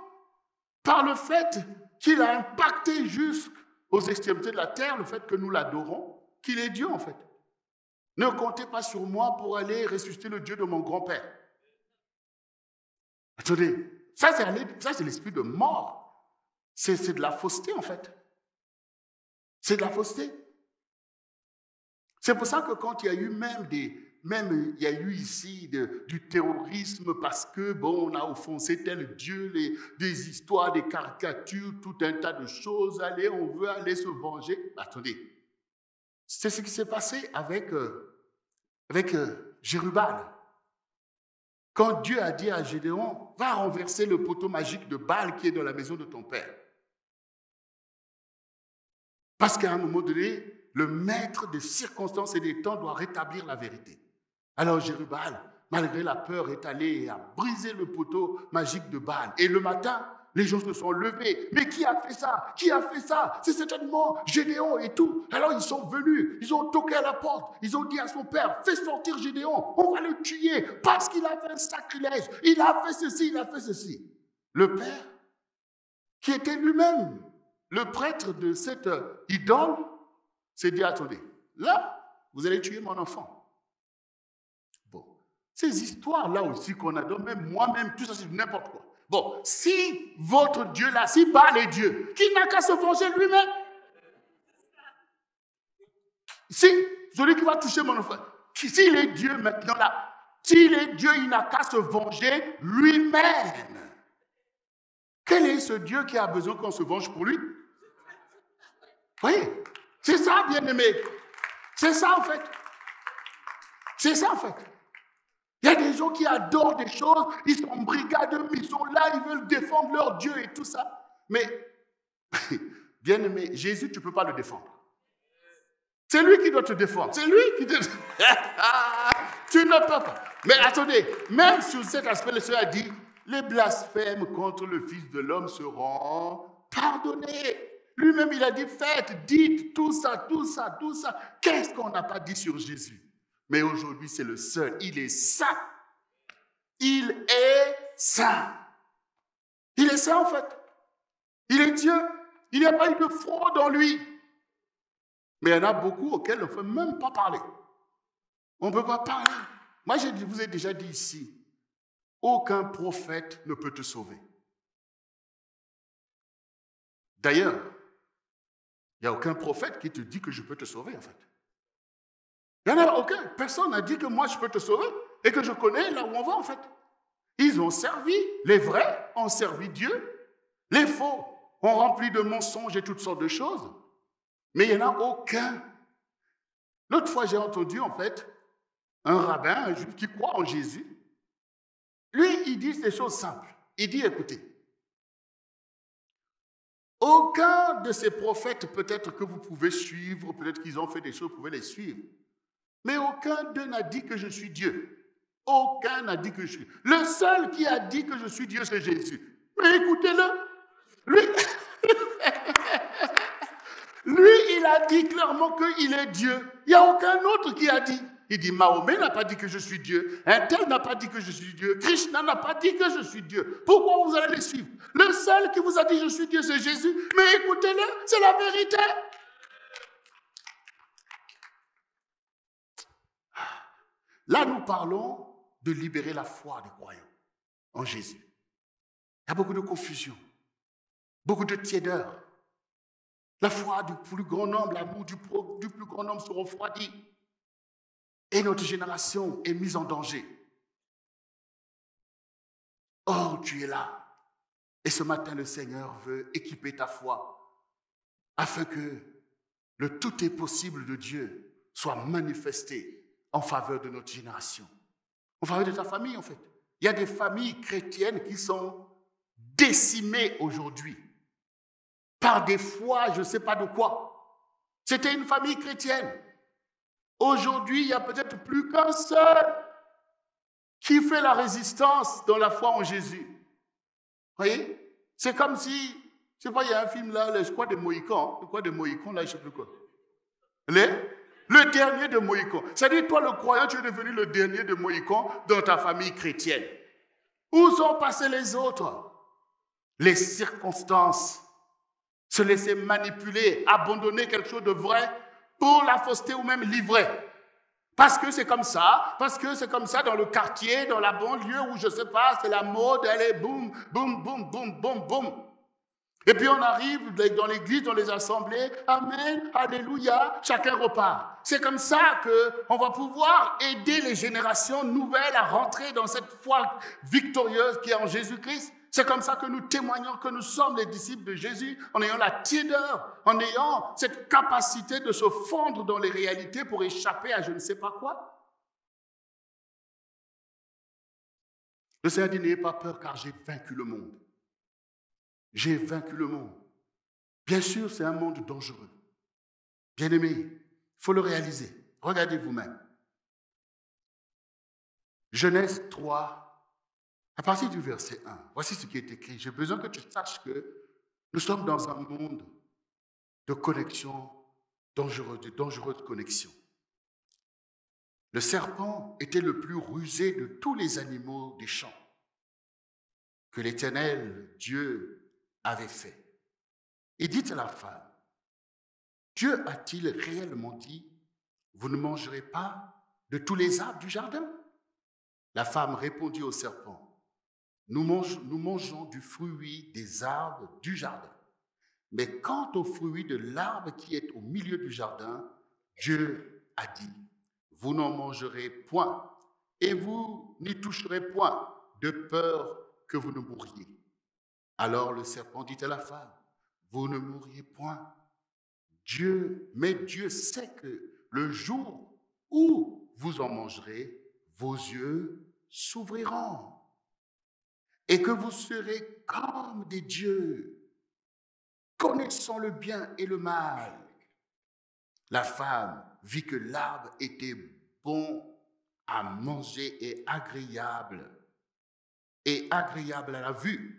par le fait qu'il a impacté jusqu'aux extrémités de la terre, le fait que nous l'adorons, qu'il est Dieu, en fait. Ne comptez pas sur moi pour aller ressusciter le Dieu de mon grand-père. Attendez. Ça, c'est l'esprit de mort. C'est de la fausseté, en fait. C'est de la fausseté. C'est pour ça que quand il y a eu même même il y a eu ici du terrorisme parce que, bon, on a offensé tel Dieu, des histoires, des caricatures, tout un tas de choses. Allez, on veut aller se venger. Attendez, c'est ce qui s'est passé avec Jérubal. Quand Dieu a dit à Gédéon, va renverser le poteau magique de Baal qui est dans la maison de ton père. Parce qu'à un moment donné, le maître des circonstances et des temps doit rétablir la vérité. Alors Jérubal, malgré la peur, est allé et a brisé le poteau magique de Baal. Et le matin, les gens se sont levés. Mais qui a fait ça? Qui a fait ça? C'est certainement Gédéon et tout. Alors ils sont venus, ils ont toqué à la porte. Ils ont dit à son père, fais sortir Gédéon, on va le tuer parce qu'il a fait un sacrilège. Il a fait ceci, il a fait ceci. Le père, qui était lui-même le prêtre de cette idole, s'est dit, attendez, là, vous allez tuer mon enfant. Bon, ces histoires-là aussi qu'on adore, même moi-même, tout ça, c'est n'importe quoi. Bon, si votre Dieu là, si Baal est Dieu, qui n'a qu'à se venger lui-même? Si, celui qui va toucher mon enfant, s'il est Dieu maintenant là, s'il est Dieu, il n'a qu'à se venger lui-même. Quel est ce Dieu qui a besoin qu'on se venge pour lui? Oui, c'est ça, bien-aimé. C'est ça, en fait. C'est ça, en fait. Il y a des gens qui adorent des choses, ils sont en brigade, ils sont là, ils veulent défendre leur Dieu et tout ça. Mais, bien-aimé, Jésus, tu ne peux pas le défendre. C'est lui qui doit te défendre. C'est lui qui te... Tu ne peux pas. Mais attendez, même sur cet aspect, le Seigneur a dit, les blasphèmes contre le Fils de l'homme seront pardonnés. Lui-même, il a dit, faites, dites tout ça, tout ça, tout ça. Qu'est-ce qu'on n'a pas dit sur Jésus? Mais aujourd'hui, c'est le seul. Il est saint. Il est saint. Il est saint, en fait. Il est Dieu. Il n'y a pas eu de fraude en lui. Mais il y en a beaucoup auxquels on ne peut même pas parler. On ne peut pas parler. Moi, je vous ai déjà dit ici, aucun prophète ne peut te sauver. D'ailleurs, il n'y a aucun prophète qui te dit que je peux te sauver, en fait. Il n'y en a aucun. Personne n'a dit que moi, je peux te sauver et que je connais là où on va, en fait. Ils ont servi. Les vrais ont servi Dieu. Les faux ont rempli de mensonges et toutes sortes de choses. Mais il n'y en a aucun. L'autre fois, j'ai entendu, en fait, un rabbin, un juif qui croit en Jésus. Lui, il dit des choses simples. Il dit, écoutez, aucun de ces prophètes, peut-être que vous pouvez suivre, peut-être qu'ils ont fait des choses, vous pouvez les suivre. Mais aucun d'eux n'a dit que je suis Dieu. Aucun n'a dit que je suis. Le seul qui a dit que je suis Dieu, c'est Jésus. Mais écoutez-le. Lui, il a dit clairement qu'il est Dieu. Il n'y a aucun autre qui a dit. Il dit, Mahomet n'a pas dit que je suis Dieu. Un tel n'a pas dit que je suis Dieu. Krishna n'a pas dit que je suis Dieu. Pourquoi vous allez les suivre? Le seul qui vous a dit je suis Dieu, c'est Jésus. Mais écoutez-le, c'est la vérité. Là, nous parlons de libérer la foi des croyants en Jésus. Il y a beaucoup de confusion, beaucoup de tiédeur. La foi du plus grand nombre, l'amour du plus grand nombre se refroidit. Et notre génération est mise en danger. Oh, tu es là. Et ce matin, le Seigneur veut équiper ta foi afin que le tout est possible de Dieu soit manifesté en faveur de notre génération, en faveur de ta famille, en fait. Il y a des familles chrétiennes qui sont décimées aujourd'hui par des foi, je ne sais pas de quoi. C'était une famille chrétienne. Aujourd'hui, il n'y a peut-être plus qu'un seul qui fait la résistance dans la foi en Jésus. Vous voyez? C'est comme si, je ne sais pas, il y a un film là, je crois des Mohicans. Je crois des Mohicans, là, je ne sais plus quoi. Le dernier de Mohican. C'est-à-dire, toi, le croyant, tu es devenu le dernier de Mohican dans ta famille chrétienne. Où sont passés les autres? Les circonstances. Se laisser manipuler, abandonner quelque chose de vrai pour la fausseté ou même l'ivraie. Parce que c'est comme ça dans le quartier, dans la banlieue, où je ne sais pas, c'est la mode, elle est boum, boum, boum, boum, boum, boum. Et puis on arrive dans l'église, dans les assemblées, Amen, Alléluia, chacun repart. C'est comme ça qu'on va pouvoir aider les générations nouvelles à rentrer dans cette foi victorieuse qui est en Jésus-Christ. C'est comme ça que nous témoignons que nous sommes les disciples de Jésus, en ayant la tiédeur, en ayant cette capacité de se fondre dans les réalités pour échapper à je ne sais pas quoi. Le Seigneur dit, n'ayez pas peur car j'ai vaincu le monde. J'ai vaincu le monde. Bien sûr, c'est un monde dangereux. Bien-aimé, il faut le réaliser. Regardez vous-même. Genèse 3, à partir du verset 1, voici ce qui est écrit. J'ai besoin que tu saches que nous sommes dans un monde de connexion dangereuse, de dangereuse connexion. Le serpent était le plus rusé de tous les animaux des champs que l'Éternel Dieu avait fait. Et dites à la femme, Dieu a-t-il réellement dit, vous ne mangerez pas de tous les arbres du jardin? La femme répondit au serpent, nous mangeons du fruit des arbres du jardin. Mais quant au fruit de l'arbre qui est au milieu du jardin, Dieu a dit, vous n'en mangerez point et vous n'y toucherez point, de peur que vous ne mouriez. Alors le serpent dit à la femme, vous ne mourriez point. Mais Dieu sait que le jour où vous en mangerez, vos yeux s'ouvriront et que vous serez comme des dieux, connaissant le bien et le mal. La femme vit que l'arbre était bon à manger et agréable à la vue,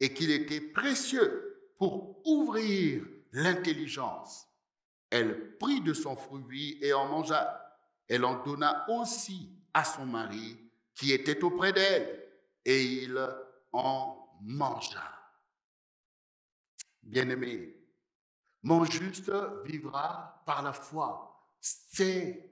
et qu'il était précieux pour ouvrir l'intelligence. Elle prit de son fruit et en mangea. Elle en donna aussi à son mari qui était auprès d'elle, et il en mangea. Bien-aimé, mon juste vivra par la foi. C'est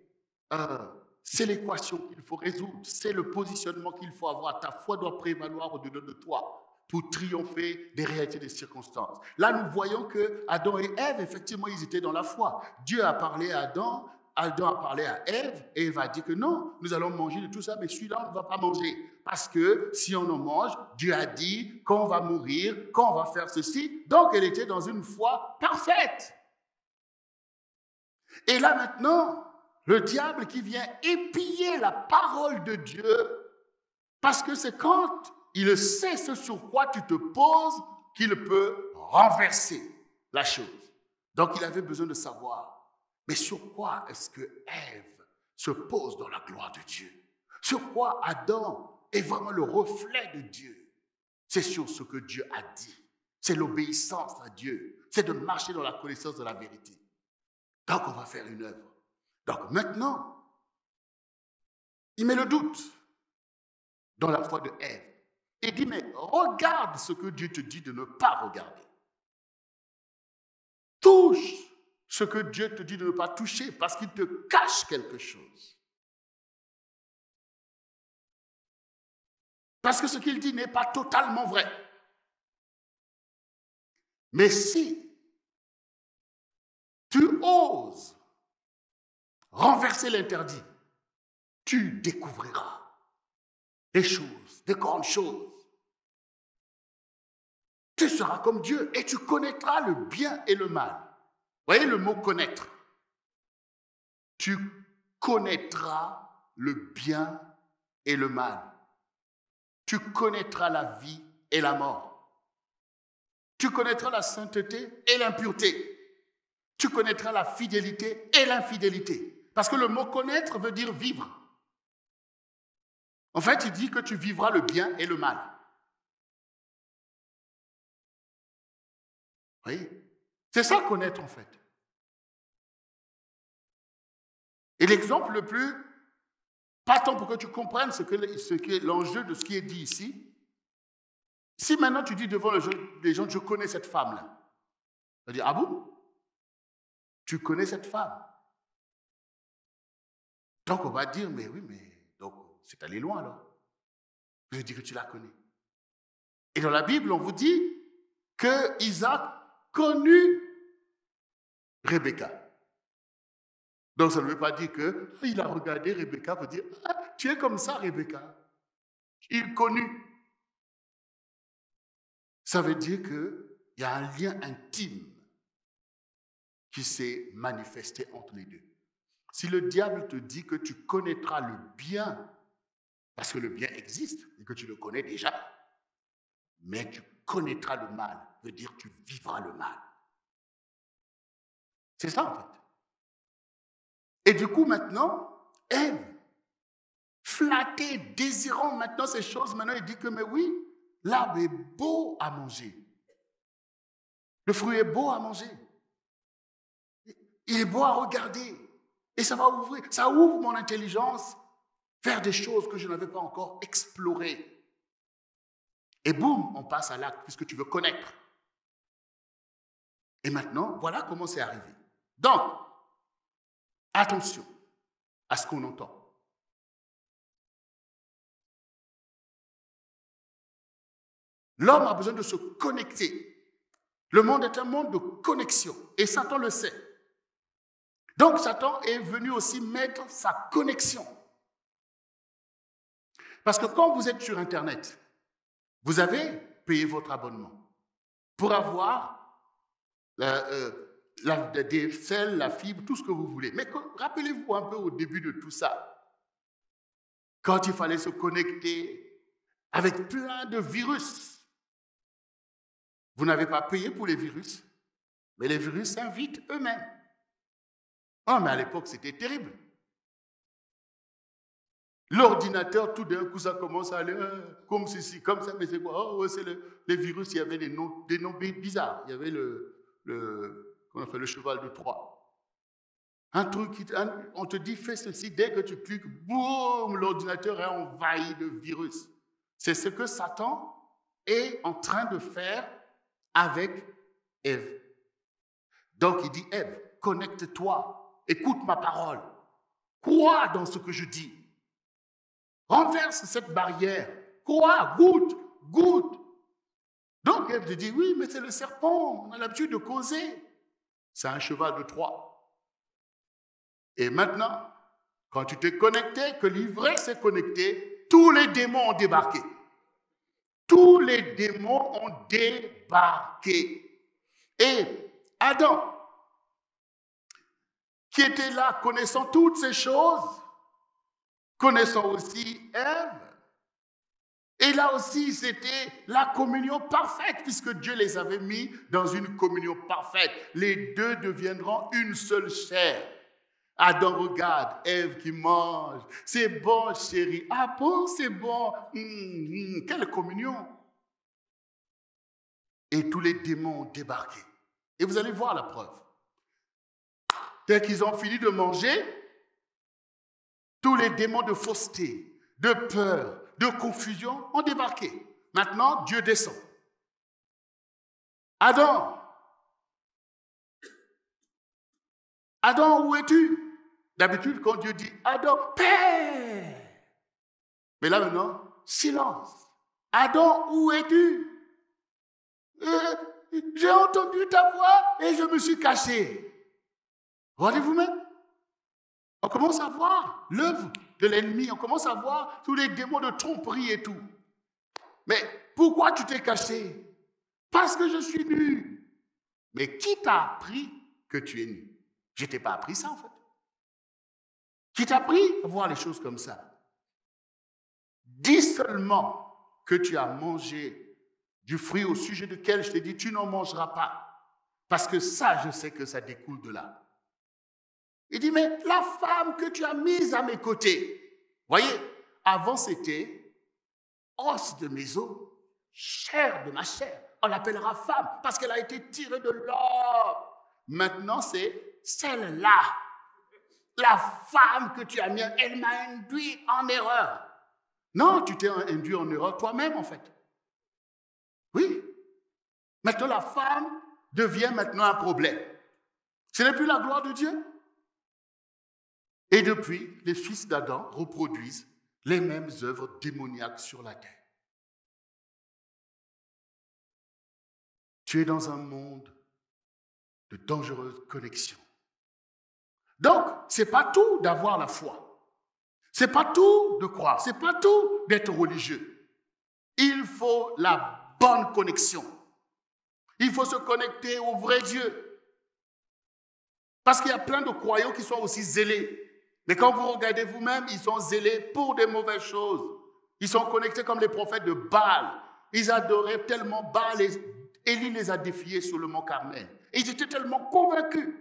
l'équation qu'il faut résoudre, c'est le positionnement qu'il faut avoir. Ta foi doit prévaloir au-delà de toi pour triompher des réalités des circonstances. Là, nous voyons que Adam et Ève, effectivement, ils étaient dans la foi. Dieu a parlé à Adam a parlé à Ève, et Ève a dit que non, nous allons manger de tout ça, mais celui-là, on ne va pas manger. Parce que si on en mange, Dieu a dit qu'on va mourir, qu'on va faire ceci. Donc, elle était dans une foi parfaite. Et là, maintenant, le diable qui vient épier la parole de Dieu, parce que c'est quand il sait ce sur quoi tu te poses qu'il peut renverser la chose. Donc, il avait besoin de savoir, mais sur quoi est-ce que Ève se pose dans la gloire de Dieu? Sur quoi Adam est vraiment le reflet de Dieu? C'est sur ce que Dieu a dit. C'est l'obéissance à Dieu. C'est de marcher dans la connaissance de la vérité. Donc, on va faire une œuvre. Donc, maintenant, il met le doute dans la foi de Ève. Il dit, mais regarde ce que Dieu te dit de ne pas regarder. Touche ce que Dieu te dit de ne pas toucher parce qu'il te cache quelque chose. Parce que ce qu'il dit n'est pas totalement vrai. Mais si tu oses renverser l'interdit, tu découvriras des choses, des grandes choses. Tu seras comme Dieu et tu connaîtras le bien et le mal. Vous voyez le mot connaître. Tu connaîtras le bien et le mal. Tu connaîtras la vie et la mort. Tu connaîtras la sainteté et l'impureté. Tu connaîtras la fidélité et l'infidélité. Parce que le mot connaître veut dire vivre. En fait, il dit que tu vivras le bien et le mal. Vous voyez? C'est ça connaître en fait. Et l'exemple le plus, pas tant pour que tu comprennes ce qui est l'enjeu de ce qui est dit ici. Si maintenant tu dis devant les gens, je connais cette femme-là. Tu vas dire, ah bon? Tu connais cette femme? Donc on va dire, mais oui, mais donc c'est allé loin alors. Je dis que tu la connais. Et dans la Bible, on vous dit que Isaac connut Rebecca. Donc, ça ne veut pas dire qu'il a regardé Rebecca pour dire « Ah, tu es comme ça, Rebecca. » Il connut. Ça veut dire qu'il y a un lien intime qui s'est manifesté entre les deux. Si le diable te dit que tu connaîtras le bien, parce que le bien existe et que tu le connais déjà, mais tu connaîtras le mal, veut dire que tu vivras le mal. C'est ça en fait. Et du coup maintenant, Ève, flattée, désirant maintenant ces choses, maintenant il dit que mais oui, l'arbre est beau à manger. Le fruit est beau à manger. Il est beau à regarder. Et ça va ouvrir, ça ouvre mon intelligence vers des choses que je n'avais pas encore explorées. Et boum, on passe à l'acte, puisque tu veux connaître. Et maintenant, voilà comment c'est arrivé. Donc, attention à ce qu'on entend. L'homme a besoin de se connecter. Le monde est un monde de connexion. Et Satan le sait. Donc, Satan est venu aussi mettre sa connexion. Parce que quand vous êtes sur Internet, vous avez payé votre abonnement pour avoir des sels, la fibre, tout ce que vous voulez. Mais rappelez-vous un peu au début de tout ça, quand il fallait se connecter avec plein de virus. Vous n'avez pas payé pour les virus, mais les virus s'invitent eux-mêmes. Oh, mais à l'époque, c'était terrible. L'ordinateur, tout d'un coup, ça commence à aller comme ceci, comme ça, mais c'est quoi? Oh, c'est les virus, il y avait des noms bizarres. Il y avait qu'on appelle le cheval de Troie. Un truc, on te dit, fais ceci, dès que tu cliques, boum, l'ordinateur est envahi de virus. C'est ce que Satan est en train de faire avec Ève. Donc, il dit, Ève, connecte-toi, écoute ma parole, crois dans ce que je dis. Renverse cette barrière. Crois, goûte. Donc, Ève te dit, oui, mais c'est le serpent, on a l'habitude de causer. C'est un cheval de Troie. Et maintenant, quand tu t'es connecté, que l'ivresse s'est connecté, tous les démons ont débarqué. Tous les démons ont débarqué. Et Adam, qui était là, connaissant toutes ces choses, connaissant aussi Ève. Et là aussi, c'était la communion parfaite, puisque Dieu les avait mis dans une communion parfaite. Les deux deviendront une seule chair. Adam regarde Ève qui mange. C'est bon, chérie. Ah bon, c'est bon. Quelle communion. Et tous les démons ont débarqué. Et vous allez voir la preuve. Dès qu'ils ont fini de manger, tous les démons de fausseté, de peur, de confusion ont débarqué. Maintenant, Dieu descend. Adam, où es-tu? D'habitude, quand Dieu dit Adam, Père. Mais là maintenant, silence. Adam, où es-tu? J'ai entendu ta voix et je me suis caché. Regardez vous-même. On commence à voir l'œuvre de l'ennemi. On commence à voir tous les démons de tromperie et tout. Mais pourquoi tu t'es caché? Parce que je suis nu. Mais qui t'a appris que tu es nu? Je ne t'ai pas appris ça en fait. Qui t'a appris à voir les choses comme ça? Dis seulement que tu as mangé du fruit au sujet duquel je t'ai dit tu n'en mangeras pas. Parce que ça, je sais que ça découle de là. Il dit, mais la femme que tu as mise à mes côtés, voyez, avant c'était os de mes os, chair de ma chair. On l'appellera femme parce qu'elle a été tirée de l'homme. Maintenant, c'est celle-là. La femme que tu as mise, elle m'a induit en erreur. Non, tu t'es induit en erreur toi-même, en fait. Oui. Maintenant, la femme devient maintenant un problème. Ce n'est plus la gloire de Dieu. Et depuis, les fils d'Adam reproduisent les mêmes œuvres démoniaques sur la terre. Tu es dans un monde de dangereuses connexions. Donc, ce n'est pas tout d'avoir la foi. Ce n'est pas tout de croire. Ce n'est pas tout d'être religieux. Il faut la bonne connexion. Il faut se connecter au vrai Dieu. Parce qu'il y a plein de croyants qui sont aussi zélés. Mais quand vous regardez vous-même, ils sont zélés pour des mauvaises choses. Ils sont connectés comme les prophètes de Baal. Ils adoraient tellement Baal et Élie les a défiés sur le mont Carmel. Et ils étaient tellement convaincus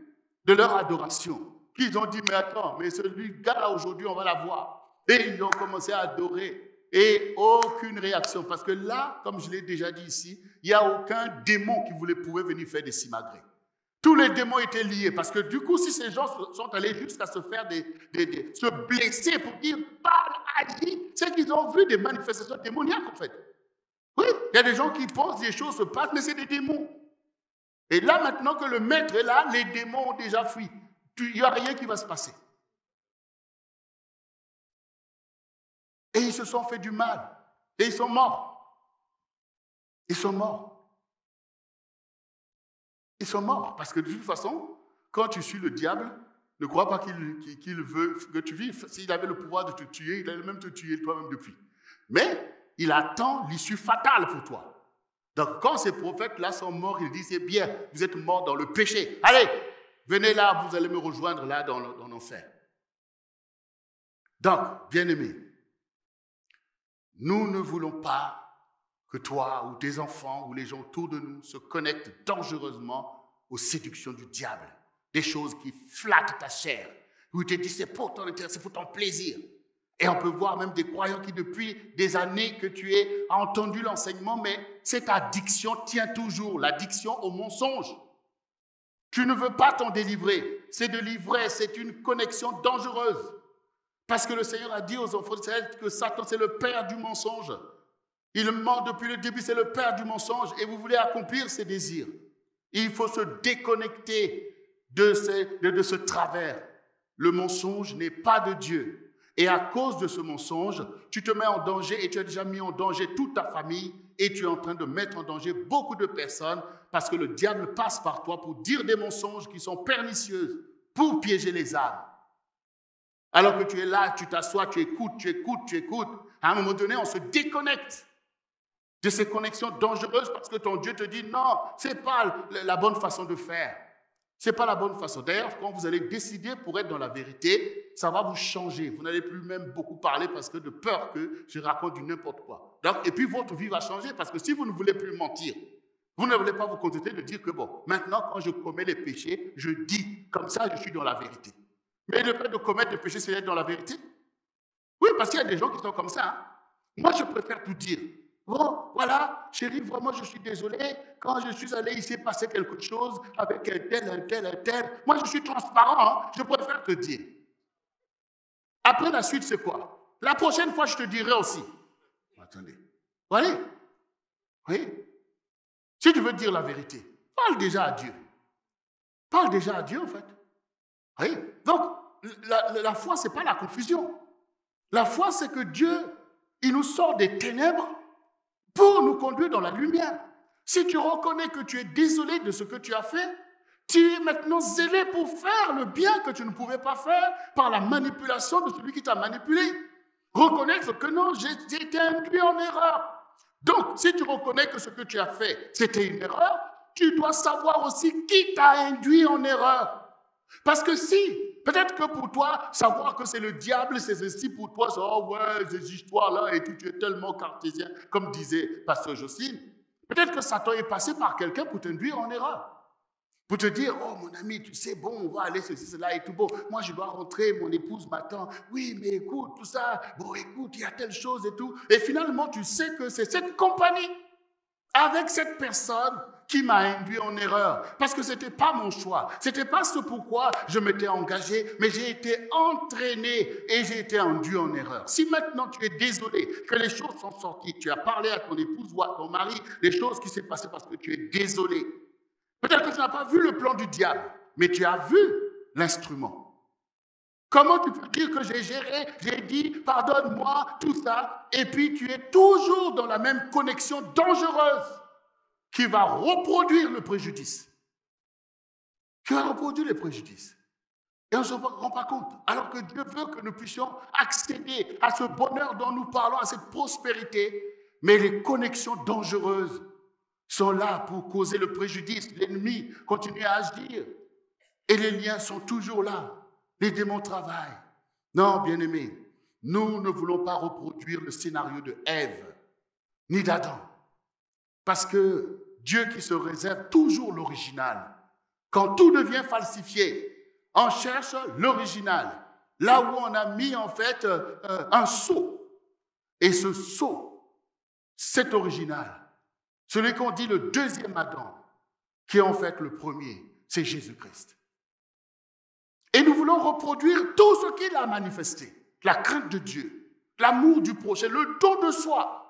de leur adoration qu'ils ont dit, mais attends, mais celui gars aujourd'hui, on va l'avoir. Et ils ont commencé à adorer. Et aucune réaction. Parce que là, comme je l'ai déjà dit ici, il n'y a aucun démon qui pouvait venir faire des simagrées. Tous les démons étaient liés. Parce que du coup, si ces gens sont allés jusqu'à se faire se blesser pour dire, parle, agis, c'est qu'ils ont vu des manifestations démoniaques en fait. Oui, il y a des gens qui pensent des choses se passent, mais c'est des démons. Et là, maintenant que le maître est là, les démons ont déjà fui. Il n'y a rien qui va se passer. Et ils se sont fait du mal. Et ils sont morts. Ils sont morts. Ils sont morts. Parce que de toute façon, quand tu suis le diable, ne crois pas qu'il veut que tu vives. S'il avait le pouvoir de te tuer, il allait même te tuer toi-même depuis. Mais il attend l'issue fatale pour toi. Donc quand ces prophètes-là sont morts, il dit, c'est bien, vous êtes morts dans le péché. Allez, venez là, vous allez me rejoindre là dans l'enfer. Donc, bien-aimés, nous ne voulons pas que toi ou tes enfants ou les gens autour de nous se connectent dangereusement aux séductions du diable. Des choses qui flattent ta chair, où il te dit c'est pour ton intérêt, c'est pour ton plaisir. Et on peut voir même des croyants qui depuis des années que tu as entendu l'enseignement, mais cette addiction tient toujours, l'addiction au mensonge. Tu ne veux pas t'en délivrer. C'est de livrer, c'est une connexion dangereuse. Parce que le Seigneur a dit aux enfants d'Israël que Satan, c'est le père du mensonge. Il ment depuis le début, c'est le père du mensonge. Et vous voulez accomplir ses désirs. Il faut se déconnecter de ce travers. Le mensonge n'est pas de Dieu. Et à cause de ce mensonge, tu te mets en danger et tu as déjà mis en danger toute ta famille et tu es en train de mettre en danger beaucoup de personnes parce que le diable passe par toi pour dire des mensonges qui sont pernicieuses pour piéger les âmes. Alors que tu es là, tu t'assois, tu écoutes. À un moment donné, on se déconnecte de ces connexions dangereuses parce que ton Dieu te dit non, ce n'est pas la bonne façon de faire. Ce n'est pas la bonne façon. D'ailleurs, quand vous allez décider pour être dans la vérité, ça va vous changer. Vous n'allez plus même beaucoup parler parce que de peur que je raconte du n'importe quoi. Donc, et puis votre vie va changer parce que si vous ne voulez plus mentir, vous ne voulez pas vous contenter de dire que bon, maintenant quand je commets les péchés, je dis comme ça, je suis dans la vérité. Mais le fait de commettre des péchés, c'est être dans la vérité. Oui, parce qu'il y a des gens qui sont comme ça. Hein. Moi, je préfère tout dire. Bon, voilà, chérie, vraiment, je suis désolé. Quand je suis allé, il s'est passé quelque chose avec un tel. Moi, je suis transparent. Hein. Je préfère te dire. Après, la suite, c'est quoi? La prochaine fois, je te dirai aussi. Attendez. Voyez? Oui. Si tu veux dire la vérité, parle déjà à Dieu. Parle déjà à Dieu, en fait. Oui. Donc, la foi, ce n'est pas la confusion. La foi, c'est que Dieu, il nous sort des ténèbres pour nous conduire dans la lumière. Si tu reconnais que tu es désolé de ce que tu as fait, tu es maintenant zélé pour faire le bien que tu ne pouvais pas faire par la manipulation de celui qui t'a manipulé. Reconnaître que non, j'ai été induit en erreur. Donc, si tu reconnais que ce que tu as fait, c'était une erreur, tu dois savoir aussi qui t'a induit en erreur. Parce que si, peut-être que pour toi, savoir que c'est le diable, c'est ceci pour toi, c'est oh ouais, ces histoires-là, et tu es tellement cartésien, comme disait Pasteur Jocelyne. Peut-être que Satan est passé par quelqu'un pour t'induire en erreur. Pour te dire, oh mon ami, tu sais, bon, on va aller ceci, cela et tout, bon, moi je dois rentrer, mon épouse m'attend, oui, mais écoute, tout ça, bon, écoute, il y a telle chose et tout. Et finalement, tu sais que c'est cette compagnie, avec cette personne, qui m'a induit en erreur. Parce que ce n'était pas mon choix. Ce n'était pas ce pourquoi je m'étais engagé, mais j'ai été entraîné et j'ai été induit en erreur. Si maintenant tu es désolé que les choses sont sorties, tu as parlé à ton épouse ou à ton mari, des choses qui s'est passées parce que tu es désolé. Peut-être que tu n'as pas vu le plan du diable, mais tu as vu l'instrument. Comment tu peux dire que j'ai géré, j'ai dit, pardonne-moi, tout ça, et puis tu es toujours dans la même connexion dangereuse. qui va reproduire le préjudice. Qui va reproduire les préjudices. Et on ne se rend pas compte. Alors que Dieu veut que nous puissions accéder à ce bonheur dont nous parlons, à cette prospérité. Mais les connexions dangereuses sont là pour causer le préjudice. L'ennemi continue à agir. Et les liens sont toujours là. Les démons travaillent. Non, bien-aimés, nous ne voulons pas reproduire le scénario de Ève, ni d'Adam. Parce que Dieu qui se réserve toujours l'original. Quand tout devient falsifié, on cherche l'original. Là où on a mis en fait un sceau. Et ce sceau, c'est original. Celui qu'on dit le deuxième Adam, qui est en fait le premier, c'est Jésus-Christ. Et nous voulons reproduire tout ce qu'il a manifesté. La crainte de Dieu, l'amour du prochain, le don de soi.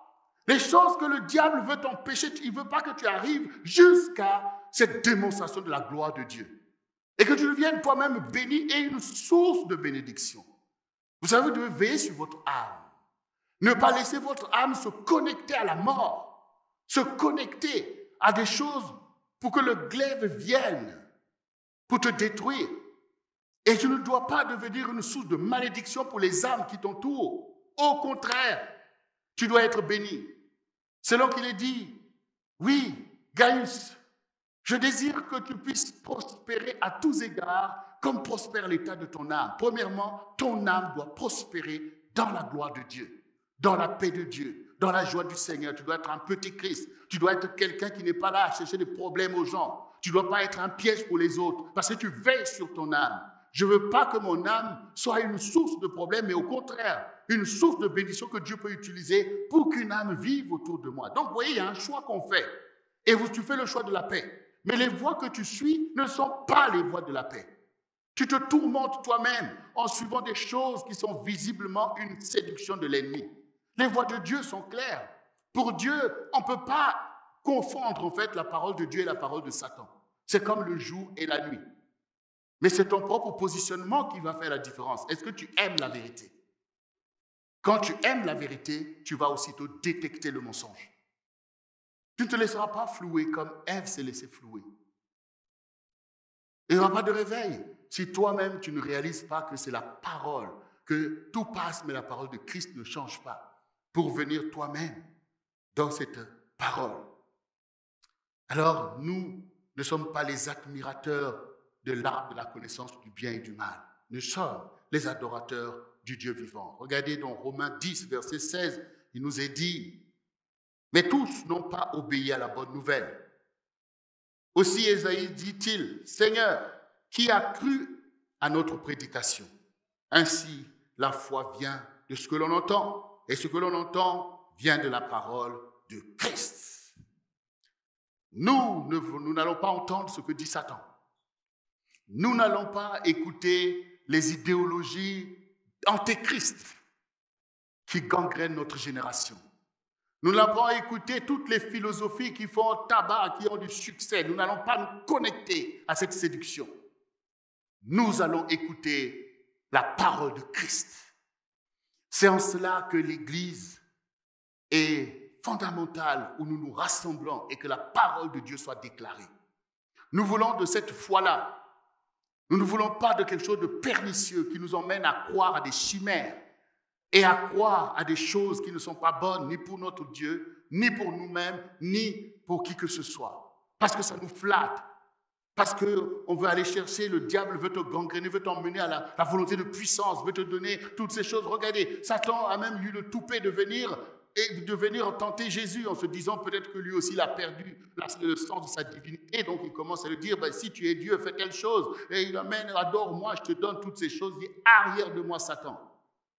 Les choses que le diable veut t'empêcher, il ne veut pas que tu arrives jusqu'à cette démonstration de la gloire de Dieu. Et que tu deviennes toi-même béni et une source de bénédiction. Vous savez, vous devez veiller sur votre âme. Ne pas laisser votre âme se connecter à la mort, se connecter à des choses pour que le glaive vienne, pour te détruire. Et tu ne dois pas devenir une source de malédiction pour les âmes qui t'entourent. Au contraire, tu dois être béni. Selon qu'il est dit, oui, Gaius, je désire que tu puisses prospérer à tous égards comme prospère l'état de ton âme. Premièrement, ton âme doit prospérer dans la gloire de Dieu, dans la paix de Dieu, dans la joie du Seigneur. Tu dois être un petit Christ. Tu dois être quelqu'un qui n'est pas là à chercher des problèmes aux gens. Tu ne dois pas être un piège pour les autres parce que tu veilles sur ton âme. Je ne veux pas que mon âme soit une source de problème, mais au contraire, une source de bénédiction que Dieu peut utiliser pour qu'une âme vive autour de moi. Donc, vous voyez, il y a un choix qu'on fait. Et tu fais le choix de la paix. Mais les voies que tu suis ne sont pas les voies de la paix. Tu te tourmentes toi-même en suivant des choses qui sont visiblement une séduction de l'ennemi. Les voies de Dieu sont claires. Pour Dieu, on ne peut pas confondre en fait la parole de Dieu et la parole de Satan. C'est comme le jour et la nuit. Mais c'est ton propre positionnement qui va faire la différence. Est-ce que tu aimes la vérité? Quand tu aimes la vérité, tu vas aussitôt détecter le mensonge. Tu ne te laisseras pas flouer comme Ève s'est laissée flouer. Il n'y aura pas de réveil si toi-même tu ne réalises pas que c'est la parole, que tout passe, mais la parole de Christ ne change pas, pour venir toi-même dans cette parole. Alors, nous ne sommes pas les admirateurs de l'arbre de la connaissance du bien et du mal. Nous sommes les adorateurs du Dieu vivant. Regardez dans Romains 10, verset 16, il nous est dit, « Mais tous n'ont pas obéi à la bonne nouvelle. Aussi Ésaïe dit-il, « Seigneur, qui a cru à notre prédication? Ainsi, la foi vient de ce que l'on entend, et ce que l'on entend vient de la parole de Christ. » Nous n'allons pas entendre ce que dit Satan. Nous n'allons pas écouter les idéologies antéchrist qui gangrènent notre génération. Nous n'allons pas écouter toutes les philosophies qui font tabac, qui ont du succès. Nous n'allons pas nous connecter à cette séduction. Nous allons écouter la parole de Christ. C'est en cela que l'Église est fondamentale, où nous nous rassemblons et que la parole de Dieu soit déclarée. Nous voulons de cette foi-là. Nous ne voulons pas de quelque chose de pernicieux qui nous emmène à croire à des chimères et à croire à des choses qui ne sont pas bonnes ni pour notre Dieu, ni pour nous-mêmes, ni pour qui que ce soit. Parce que ça nous flatte, parce qu'on veut aller chercher, le diable veut te gangréner, veut t'emmener à la volonté de puissance, veut te donner toutes ces choses. Regardez, Satan a même eu le toupet de venir tenter Jésus en se disant peut-être que lui aussi il a perdu le sens de sa divinité. Donc il commence à lui dire, si tu es Dieu, fais telle chose. Et il amène, adore-moi, je te donne toutes ces choses. Il dit, arrière de moi Satan.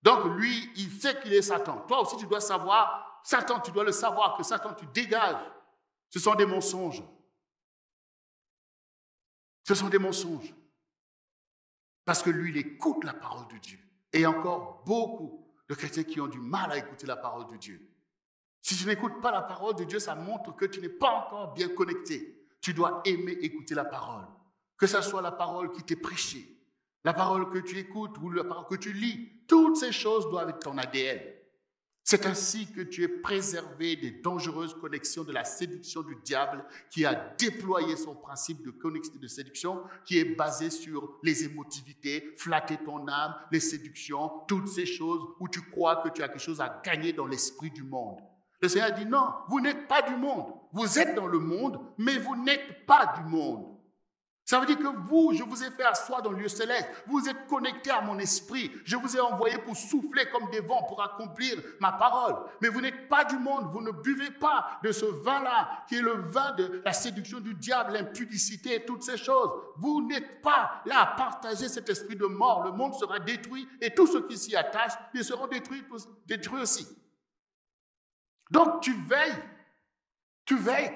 Donc lui, il sait qu'il est Satan. Toi aussi tu dois savoir, Satan, tu dois le savoir, que Satan, tu dégages. Ce sont des mensonges. Ce sont des mensonges. Parce que lui, il écoute la parole de Dieu. Et il y a encore beaucoup de chrétiens qui ont du mal à écouter la parole de Dieu. Si tu n'écoutes pas la parole de Dieu, ça montre que tu n'es pas encore bien connecté. Tu dois aimer écouter la parole. Que ce soit la parole qui t'est prêchée, la parole que tu écoutes ou la parole que tu lis. Toutes ces choses doivent être ton ADN. C'est ainsi que tu es préservé des dangereuses connexions de la séduction du diable qui a déployé son principe de séduction qui est basé sur les émotivités, flatter ton âme, les séductions, toutes ces choses où tu crois que tu as quelque chose à gagner dans l'esprit du monde. Le Seigneur dit non, vous n'êtes pas du monde. Vous êtes dans le monde, mais vous n'êtes pas du monde. Ça veut dire que vous, je vous ai fait asseoir dans le lieu céleste. Vous êtes connectés à mon esprit. Je vous ai envoyé pour souffler comme des vents, pour accomplir ma parole. Mais vous n'êtes pas du monde. Vous ne buvez pas de ce vin-là, qui est le vin de la séduction du diable, l'impudicité et toutes ces choses. Vous n'êtes pas là à partager cet esprit de mort. Le monde sera détruit et tous ceux qui s'y attachent, ils seront détruits aussi. Donc tu veilles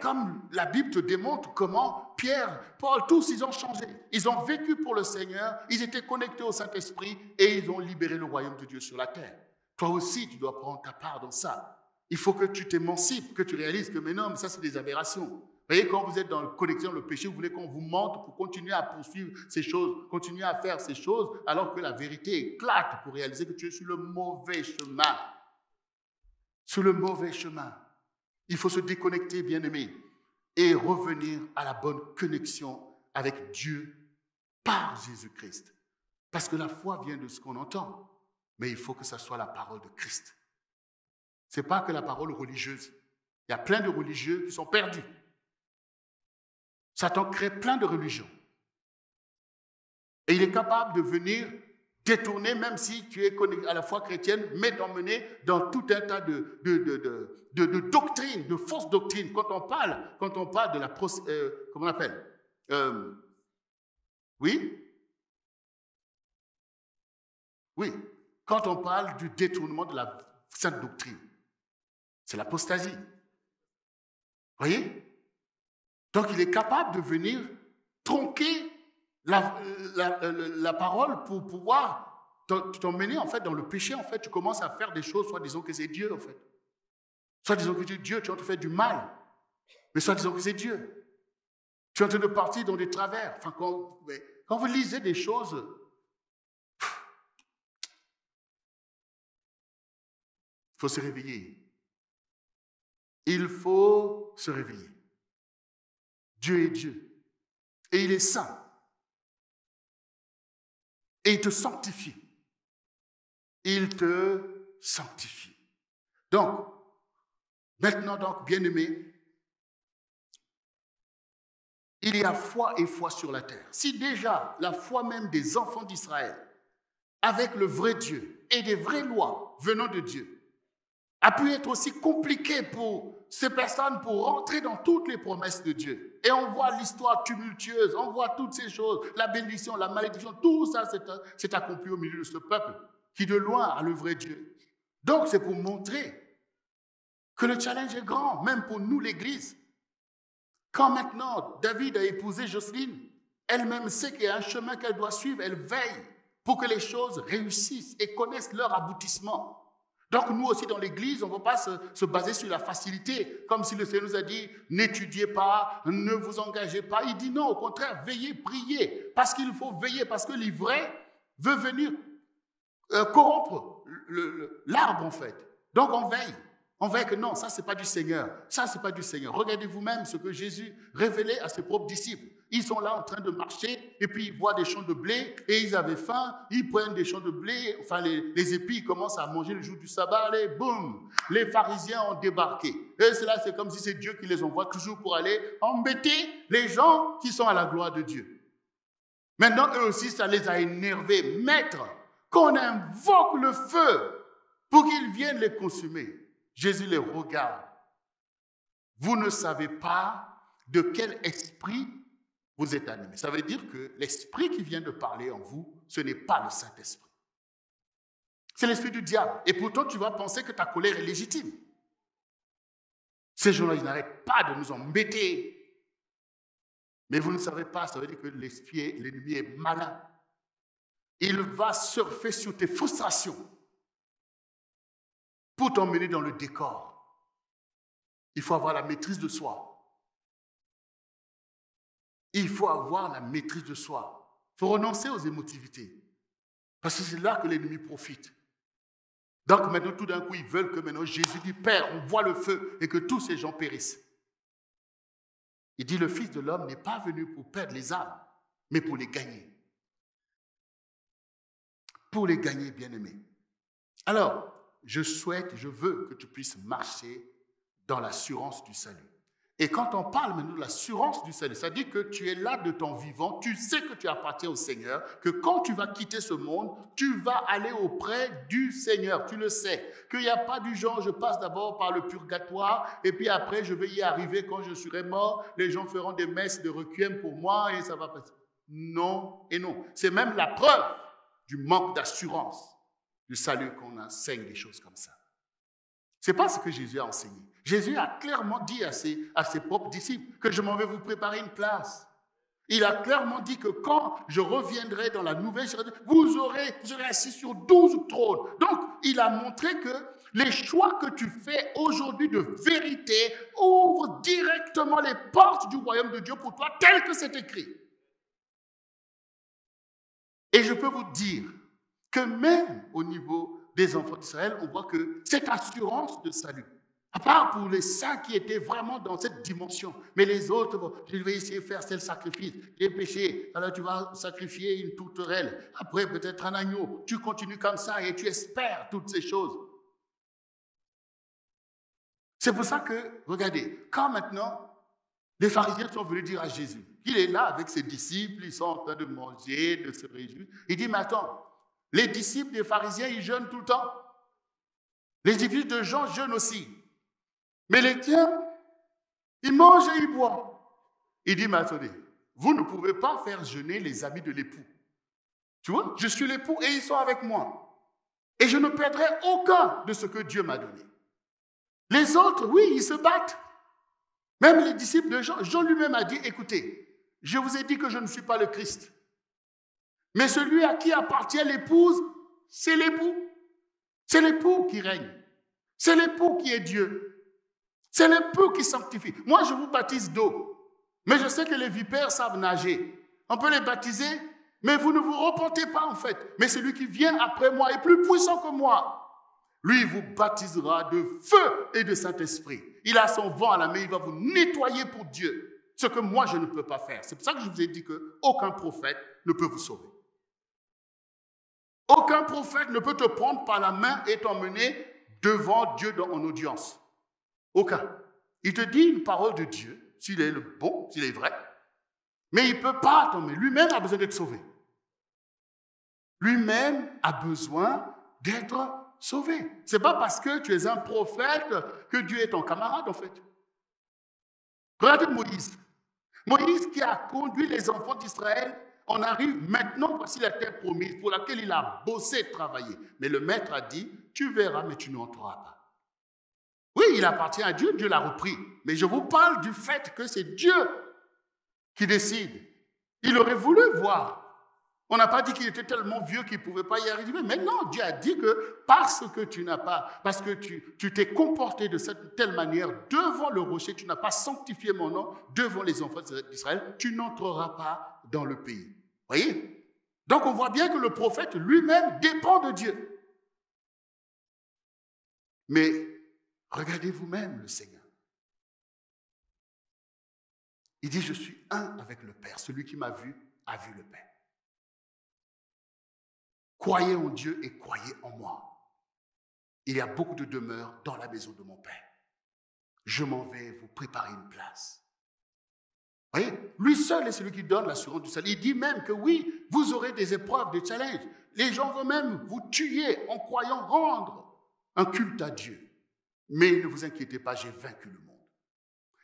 comme la Bible te démontre comment Pierre, Paul, tous ils ont changé. Ils ont vécu pour le Seigneur, ils étaient connectés au Saint-Esprit et ils ont libéré le royaume de Dieu sur la terre. Toi aussi, tu dois prendre ta part dans ça. Il faut que tu t'émancipes, que tu réalises que mais non, mais ça c'est des aberrations. Vous voyez, quand vous êtes dans la connexion, le péché, vous voulez qu'on vous mente pour continuer à poursuivre ces choses, continuer à faire ces choses, alors que la vérité éclate pour réaliser que tu es sur le mauvais chemin. Sur le mauvais chemin. Il faut se déconnecter, bien-aimé, et revenir à la bonne connexion avec Dieu par Jésus-Christ. Parce que la foi vient de ce qu'on entend, mais il faut que ça soit la parole de Christ. Ce n'est pas que la parole religieuse. Il y a plein de religieux qui sont perdus. Satan crée plein de religions. Et il est capable de venir détourner, même si tu es à la foi chrétienne, mais d'emmener dans tout un tas de doctrines, de fausses doctrines. Quand on parle de la... comment on appelle Oui. Quand on parle du détournement de la sainte doctrine, c'est l'apostasie. Vous voyez? Donc, il est capable de venir tronquer la parole pour pouvoir t'emmener en fait dans le péché. En fait, tu commences à faire des choses, soit disons que c'est Dieu en fait. Soit disons que c'est Dieu, tu es en train de faire du mal. Mais soit disons que c'est Dieu. Tu es en train de partir dans des travers. Enfin, quand vous lisez des choses, il faut se réveiller. Il faut se réveiller. Dieu est Dieu. Et il est saint. Et il te sanctifie. Il te sanctifie. Donc, maintenant, bien-aimés, il y a foi et foi sur la terre. Si déjà la foi même des enfants d'Israël, avec le vrai Dieu et des vraies lois venant de Dieu, a pu être aussi compliquée pour ces personnes pour rentrer dans toutes les promesses de Dieu. Et on voit l'histoire tumultueuse, on voit toutes ces choses, la bénédiction, la malédiction, tout ça s'est accompli au milieu de ce peuple qui de loin a le vrai Dieu. Donc c'est pour montrer que le challenge est grand, même pour nous l'Église. Quand maintenant David a épousé Jocelyne, elle-même sait qu'il y a un chemin qu'elle doit suivre, elle veille pour que les choses réussissent et connaissent leur aboutissement. Donc nous aussi dans l'Église, on ne va pas se baser sur la facilité, comme si le Seigneur nous a dit « n'étudiez pas, ne vous engagez pas ». Il dit non, au contraire, veillez, priez, parce qu'il faut veiller, parce que l'ivraie veut venir corrompre l'arbre en fait. Donc on veille. On veille que non, ça c'est pas du Seigneur, ça c'est pas du Seigneur. Regardez vous-même ce que Jésus révélait à ses propres disciples. Ils sont là en train de marcher et puis ils voient des champs de blé et ils avaient faim, ils prennent des champs de blé, enfin les épis ils commencent à manger le jour du sabbat, allez, boum, les pharisiens ont débarqué. Et cela c'est comme si c'est Dieu qui les envoie toujours pour aller embêter les gens qui sont à la gloire de Dieu. Maintenant eux aussi ça les a énervés. Maître, qu'on invoque le feu pour qu'ils viennent les consumer. Jésus les regarde. Vous ne savez pas de quel esprit vous êtes animés. Ça veut dire que l'esprit qui vient de parler en vous, ce n'est pas le Saint-Esprit. C'est l'esprit du diable. Et pourtant, tu vas penser que ta colère est légitime. Ces gens-là, ils n'arrêtent pas de nous embêter. Mais vous ne savez pas, ça veut dire que l'ennemi est malin. Il va surfer sur tes frustrations pour t'emmener dans le décor. Il faut avoir la maîtrise de soi. Il faut avoir la maîtrise de soi. Il faut renoncer aux émotivités. Parce que c'est là que l'ennemi profite. Donc maintenant, tout d'un coup, ils veulent que maintenant Jésus dit, Père, on voit le feu et que tous ces gens périssent. Il dit, le Fils de l'homme n'est pas venu pour perdre les âmes, mais pour les gagner. Pour les gagner, bien-aimés. Alors, je veux que tu puisses marcher dans l'assurance du salut. Et quand on parle maintenant de l'assurance du salut, ça dit que tu es là de ton vivant, tu sais que tu appartiens au Seigneur, que quand tu vas quitter ce monde, tu vas aller auprès du Seigneur, tu le sais. Qu'il n'y a pas du genre, je passe d'abord par le purgatoire, et puis après je vais y arriver quand je serai mort, les gens feront des messes de requiem pour moi, et ça va passer. Non et non. C'est même la preuve du manque d'assurance du salut qu'on enseigne des choses comme ça. Ce n'est pas ce que Jésus a enseigné. Jésus a clairement dit à ses propres disciples que je m'en vais vous préparer une place. Il a clairement dit que quand je reviendrai dans la nouvelle Jérusalem, vous serez assis sur 12 trônes. Donc, il a montré que les choix que tu fais aujourd'hui de vérité ouvrent directement les portes du royaume de Dieu pour toi, tel que c'est écrit. Et je peux vous dire que même au niveau des enfants d'Israël, on voit que cette assurance de salut, à part pour les saints qui étaient vraiment dans cette dimension, mais les autres, bon, je vais essayer de faire tel sacrifice, j'ai péché, alors tu vas sacrifier une tourterelle, après peut-être un agneau, tu continues comme ça et tu espères toutes ces choses. C'est pour ça que, regardez, quand maintenant les pharisiens sont venus dire à Jésus, il est là avec ses disciples, ils sont en train de manger, de se réjouir, il dit, mais attends, les disciples des pharisiens, ils jeûnent tout le temps. Les disciples de Jean jeûnent aussi. Mais les tiens, ils mangent et ils boivent. Il dit, mais attendez, vous ne pouvez pas faire jeûner les amis de l'époux. Tu vois, je suis l'époux et ils sont avec moi. Et je ne perdrai aucun de ce que Dieu m'a donné. Les autres, oui, ils se battent. Même les disciples de Jean, Jean lui-même a dit, écoutez, je vous ai dit que je ne suis pas le Christ. Mais celui à qui appartient l'épouse, c'est l'époux. C'est l'époux qui règne. C'est l'époux qui est Dieu. C'est l'époux qui sanctifie. Moi, je vous baptise d'eau. Mais je sais que les vipères savent nager. On peut les baptiser, mais vous ne vous repentez pas en fait. Mais celui qui vient après moi est plus puissant que moi. Lui vous baptisera de feu et de Saint-Esprit. Il a son vent à la main, il va vous nettoyer pour Dieu. Ce que moi, je ne peux pas faire. C'est pour ça que je vous ai dit qu'aucun prophète ne peut vous sauver. Aucun prophète ne peut te prendre par la main et t'emmener devant Dieu en audience. Aucun. Il te dit une parole de Dieu, s'il est le bon, s'il est vrai, mais il ne peut pas t'emmener. Lui-même a besoin d'être sauvé. Lui-même a besoin d'être sauvé. Ce n'est pas parce que tu es un prophète que Dieu est ton camarade, en fait. Regardez Moïse. Moïse qui a conduit les enfants d'Israël. On arrive maintenant, voici la terre promise pour laquelle il a bossé, travaillé. Mais le maître a dit, tu verras, mais tu n'entreras pas. Oui, il appartient à Dieu, Dieu l'a repris. Mais je vous parle du fait que c'est Dieu qui décide. Il aurait voulu voir. On n'a pas dit qu'il était tellement vieux qu'il ne pouvait pas y arriver. Mais non, Dieu a dit que parce que tu t'es comporté de cette telle manière devant le rocher, tu n'as pas sanctifié mon nom devant les enfants d'Israël, tu n'entreras pas dans le pays. Voyez? Donc on voit bien que le prophète lui-même dépend de Dieu. Mais regardez vous-même le Seigneur. Il dit, je suis un avec le Père. Celui qui m'a vu a vu le Père. Croyez en Dieu et croyez en moi. Il y a beaucoup de demeures dans la maison de mon Père. Je m'en vais vous préparer une place. Vous voyez, lui seul est celui qui donne l'assurance du salut. Il dit même que oui, vous aurez des épreuves, des challenges. Les gens vont même vous tuer en croyant rendre un culte à Dieu. Mais ne vous inquiétez pas, j'ai vaincu le monde.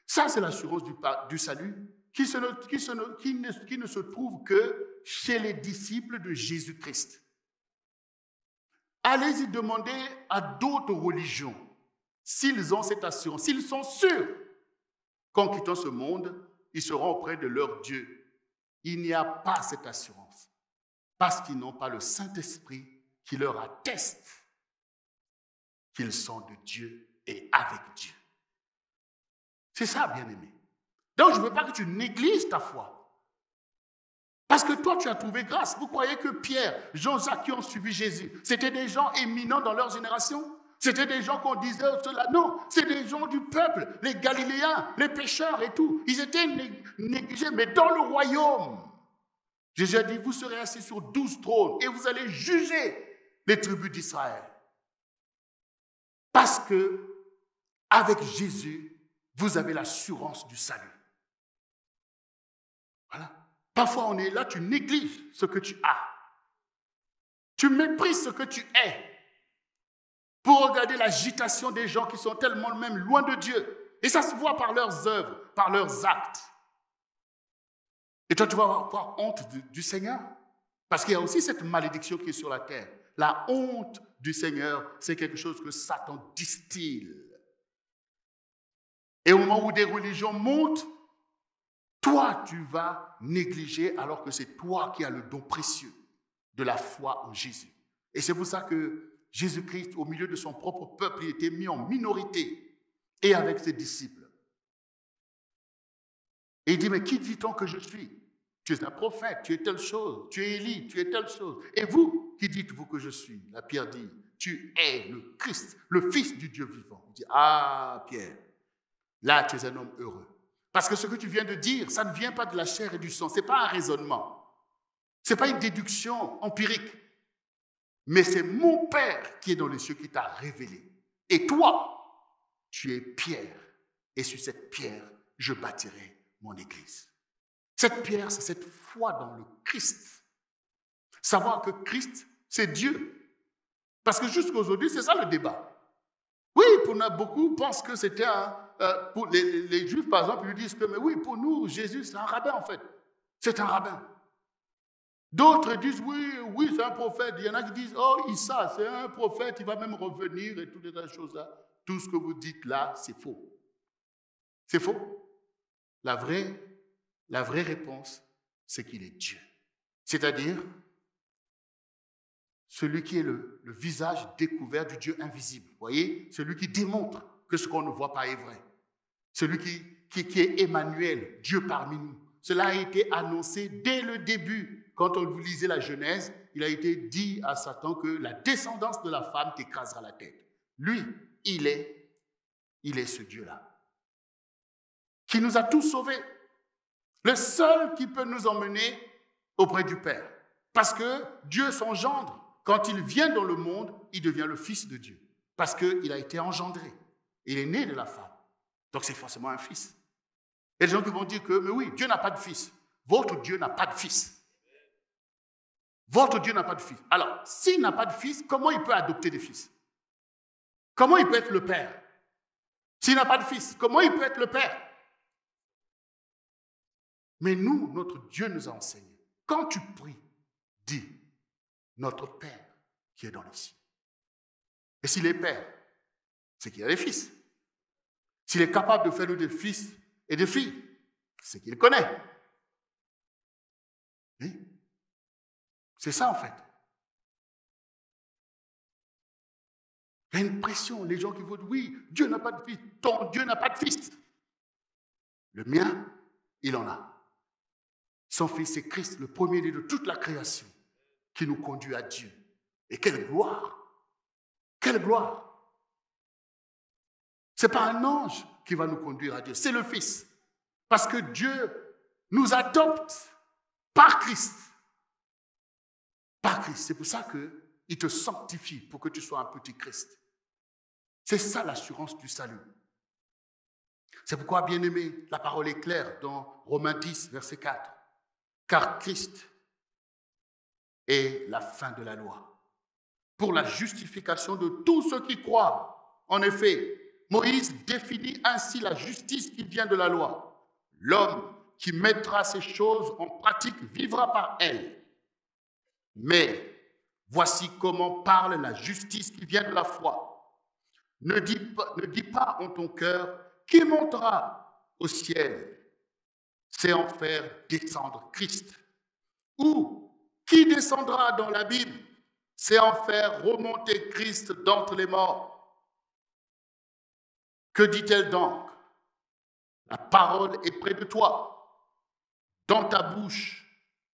Ça, c'est l'assurance du salut qui ne se trouve que chez les disciples de Jésus-Christ. Allez-y demander à d'autres religions s'ils ont cette assurance, s'ils sont sûrs qu'en quittant ce monde, ils seront auprès de leur Dieu. Il n'y a pas cette assurance parce qu'ils n'ont pas le Saint-Esprit qui leur atteste qu'ils sont de Dieu et avec Dieu. C'est ça, bien-aimé. Donc, je ne veux pas que tu négliges ta foi. Parce que toi, tu as trouvé grâce. Vous croyez que Pierre, Jean-Jacques qui ont suivi Jésus, c'était des gens éminents dans leur génération? C'était des gens qu'on disait cela? Non, c'est des gens du peuple, les Galiléens, les pécheurs et tout. Ils étaient négligés, mais dans le royaume, Jésus a dit, vous serez assis sur 12 trônes et vous allez juger les tribus d'Israël. Parce que, avec Jésus, vous avez l'assurance du salut. Voilà. Parfois, on est là, tu négliges ce que tu as. Tu méprises ce que tu es pour regarder l'agitation des gens qui sont tellement même loin de Dieu. Et ça se voit par leurs œuvres, par leurs actes. Et toi, tu vas avoir honte du Seigneur. Parce qu'il y a aussi cette malédiction qui est sur la terre. La honte du Seigneur, c'est quelque chose que Satan distille. Et au moment où des religions montent, toi, tu vas négliger alors que c'est toi qui as le don précieux de la foi en Jésus. Et c'est pour ça que Jésus-Christ, au milieu de son propre peuple, il était mis en minorité et avec ses disciples. Et il dit, mais qui dit-on que je suis? Tu es un prophète, tu es telle chose, tu es Élie, tu es telle chose. Et vous, qui dites-vous que je suis? La Pierre dit, tu es le Christ, le Fils du Dieu vivant. Il dit, ah Pierre, là tu es un homme heureux. Parce que ce que tu viens de dire, ça ne vient pas de la chair et du sang, ce n'est pas un raisonnement. Ce n'est pas une déduction empirique. Mais c'est mon Père qui est dans les cieux qui t'a révélé. Et toi, tu es Pierre. Et sur cette pierre, je bâtirai mon église. Cette pierre, c'est cette foi dans le Christ. Savoir que Christ, c'est Dieu. Parce que jusqu'à aujourd'hui, c'est ça le débat. Oui, pour beaucoup pensent que c'était pour les Juifs, par exemple, ils disent que, mais oui, pour nous, Jésus, c'est un rabbin, en fait. C'est un rabbin. D'autres disent, oui, c'est un prophète. Il y en a qui disent, oh, Issa, c'est un prophète, il va même revenir et toutes ces choses-là. Tout ce que vous dites là, c'est faux. C'est faux. La vraie réponse, c'est qu'il est Dieu. C'est-à-dire, celui qui est le visage découvert du Dieu invisible. Vous voyez? Celui qui démontre que ce qu'on ne voit pas est vrai. Celui qui est Emmanuel, Dieu parmi nous. Cela a été annoncé dès le début. Quand on vous lisait la Genèse, il a été dit à Satan que la descendance de la femme t'écrasera la tête. Lui, il est ce Dieu-là, qui nous a tous sauvés. Le seul qui peut nous emmener auprès du Père. Parce que Dieu s'engendre. Quand il vient dans le monde, il devient le Fils de Dieu. Parce qu'il a été engendré. Il est né de la femme. Donc c'est forcément un fils. Il y a des gens qui vont dire que, mais oui, Dieu n'a pas de fils. Votre Dieu n'a pas de fils. Votre Dieu n'a pas de fils. Alors, s'il n'a pas de fils, comment il peut adopter des fils? Comment il peut être le père? S'il n'a pas de fils, comment il peut être le père? Mais nous, notre Dieu nous a enseigné. Quand tu pries, dis, notre Père qui est dans les cieux. Et s'il est père, c'est qu'il a des fils. S'il est capable de faire des fils et des filles, c'est qu'il connaît. Oui? C'est ça en fait. Il y a une pression, les gens qui vont dire, oui, Dieu n'a pas de fils, ton Dieu n'a pas de fils. Le mien, il en a. Son fils, c'est Christ, le premier-né de toute la création, qui nous conduit à Dieu. Et quelle gloire! Quelle gloire! Ce n'est pas un ange qui va nous conduire à Dieu, c'est le Fils. Parce que Dieu nous adopte par Christ. Par Christ. C'est pour ça qu'il te sanctifie pour que tu sois un petit Christ. C'est ça l'assurance du salut. C'est pourquoi, bien aimé, la parole est claire dans Romains 10, verset 4. Car Christ est la fin de la loi, pour la justification de tous ceux qui croient. En effet, Moïse définit ainsi la justice qui vient de la loi. L'homme qui mettra ces choses en pratique vivra par elles. Mais voici comment parle la justice qui vient de la foi. Ne dis pas en ton cœur, qui montera au ciel? C'est en faire descendre Christ. Ou qui descendra dans la Bible? C'est en faire remonter Christ d'entre les morts. Que dit-elle donc? La parole est près de toi, dans ta bouche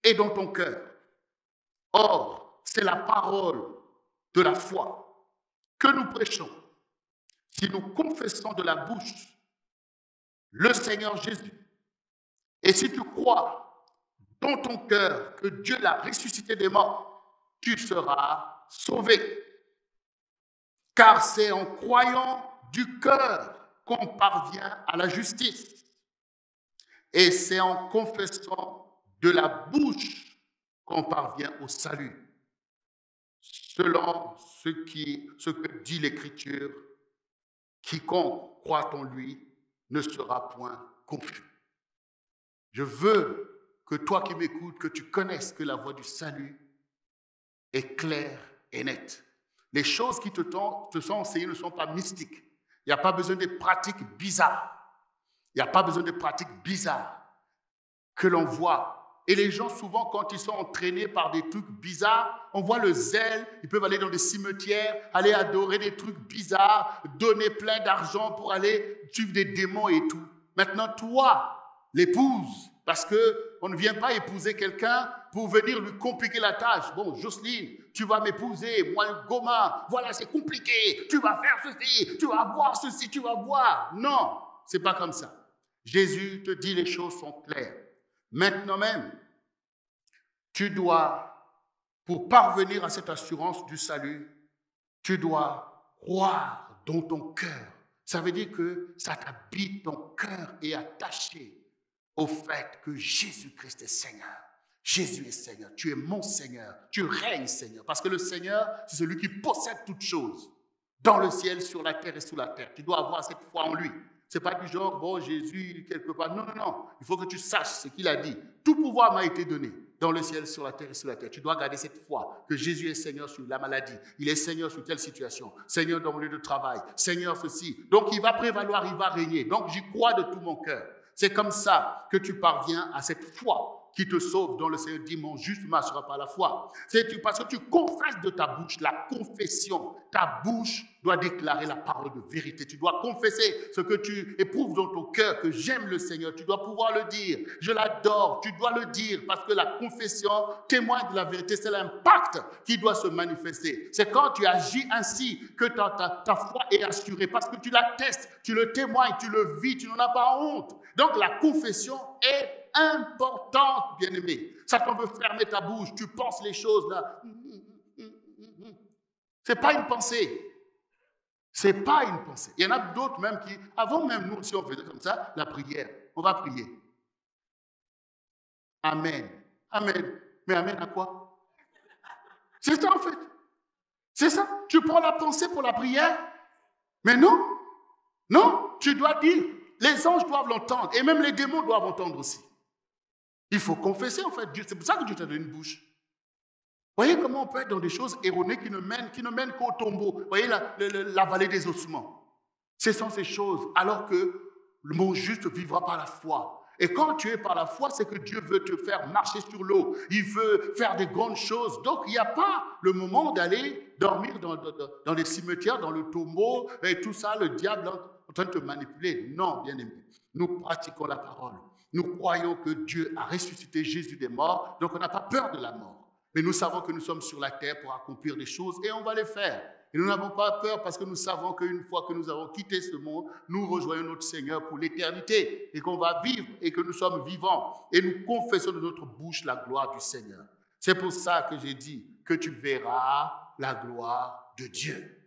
et dans ton cœur. Or, c'est la parole de la foi que nous prêchons. Si nous confessons de la bouche le Seigneur Jésus, et si tu crois dans ton cœur que Dieu l'a ressuscité des morts, tu seras sauvé. Car c'est en croyant du cœur qu'on parvient à la justice. Et c'est en confessant de la bouche qu'on parvient au salut. Selon ce que dit l'Écriture, quiconque croit en lui ne sera point confus. Je veux que toi qui m'écoutes, que tu connaisses que la voie du salut est claire et nette. Les choses qui te sont enseignées ne sont pas mystiques. Il n'y a pas besoin de pratiques bizarres. Il n'y a pas besoin de pratiques bizarres que l'on voit. Et les gens, souvent, quand ils sont entraînés par des trucs bizarres, on voit le zèle. Ils peuvent aller dans des cimetières, aller adorer des trucs bizarres, donner plein d'argent pour aller suivre des démons et tout. Maintenant, toi, l'épouse, parce qu'on ne vient pas épouser quelqu'un pour venir lui compliquer la tâche. Bon, Jocelyne, tu vas m'épouser, moi, Goma, voilà, c'est compliqué, tu vas faire ceci, tu vas voir ceci, tu vas voir. Non, c'est pas comme ça. Jésus te dit les choses sont claires. Maintenant même, tu dois, pour parvenir à cette assurance du salut, tu dois croire dans ton cœur. Ça veut dire que ça t'habite, ton cœur est attaché au fait que Jésus-Christ est Seigneur. Jésus est Seigneur, tu es mon Seigneur, tu règnes Seigneur. Parce que le Seigneur, c'est celui qui possède toutes choses, dans le ciel, sur la terre et sous la terre. Tu dois avoir cette foi en lui. Ce n'est pas du genre, bon, Jésus, quelque part. Non, non, non. Il faut que tu saches ce qu'il a dit. Tout pouvoir m'a été donné dans le ciel, sur la terre et sous la terre. Tu dois garder cette foi que Jésus est Seigneur sur la maladie. Il est Seigneur sur telle situation. Seigneur dans mon lieu de travail. Seigneur ceci. Donc, il va prévaloir, il va régner. Donc, j'y crois de tout mon cœur. C'est comme ça que tu parviens à cette foi qui te sauve, dont le Seigneur dit, mon juste marchera par la foi. C'est parce que tu confesses de ta bouche, la confession. Ta bouche doit déclarer la parole de vérité. Tu dois confesser ce que tu éprouves dans ton cœur, que j'aime le Seigneur. Tu dois pouvoir le dire. Je l'adore. Tu dois le dire parce que la confession témoigne de la vérité. C'est l'impact qui doit se manifester. C'est quand tu agis ainsi que ta foi est assurée parce que tu l'attestes, tu le témoignes, tu le vis, tu n'en as pas honte. Donc la confession est importante, bien-aimé. Satan veut fermer ta bouche. Tu penses les choses là. C'est pas une pensée. C'est pas une pensée. Il y en a d'autres même qui, avant même nous, si on faisait comme ça, la prière, on va prier. Amen. Amen. Mais amen à quoi? C'est ça en fait. C'est ça. Tu prends la pensée pour la prière. Mais non. Non. Tu dois dire. Les anges doivent l'entendre. Et même les démons doivent entendre aussi. Il faut confesser en fait. C'est pour ça que Dieu t'a donné une bouche. Voyez comment on peut être dans des choses erronées qui ne mènent qu'au tombeau. Voyez la vallée des ossements. Ce sont ces choses. Alors que le mot juste vivra par la foi. Et quand tu es par la foi, c'est que Dieu veut te faire marcher sur l'eau. Il veut faire des grandes choses. Donc, il n'y a pas le moment d'aller dormir dans les cimetières, dans le tombeau, et tout ça, le diable en train de te manipuler. Non, bien-aimé. Nous pratiquons la parole. Nous croyons que Dieu a ressuscité Jésus des morts, donc on n'a pas peur de la mort. Mais nous savons que nous sommes sur la terre pour accomplir des choses et on va les faire. Et nous n'avons pas peur parce que nous savons qu'une fois que nous avons quitté ce monde, nous rejoignons notre Seigneur pour l'éternité et qu'on va vivre et que nous sommes vivants. Et nous confessons de notre bouche la gloire du Seigneur. C'est pour ça que j'ai dit que tu verras la gloire de Dieu.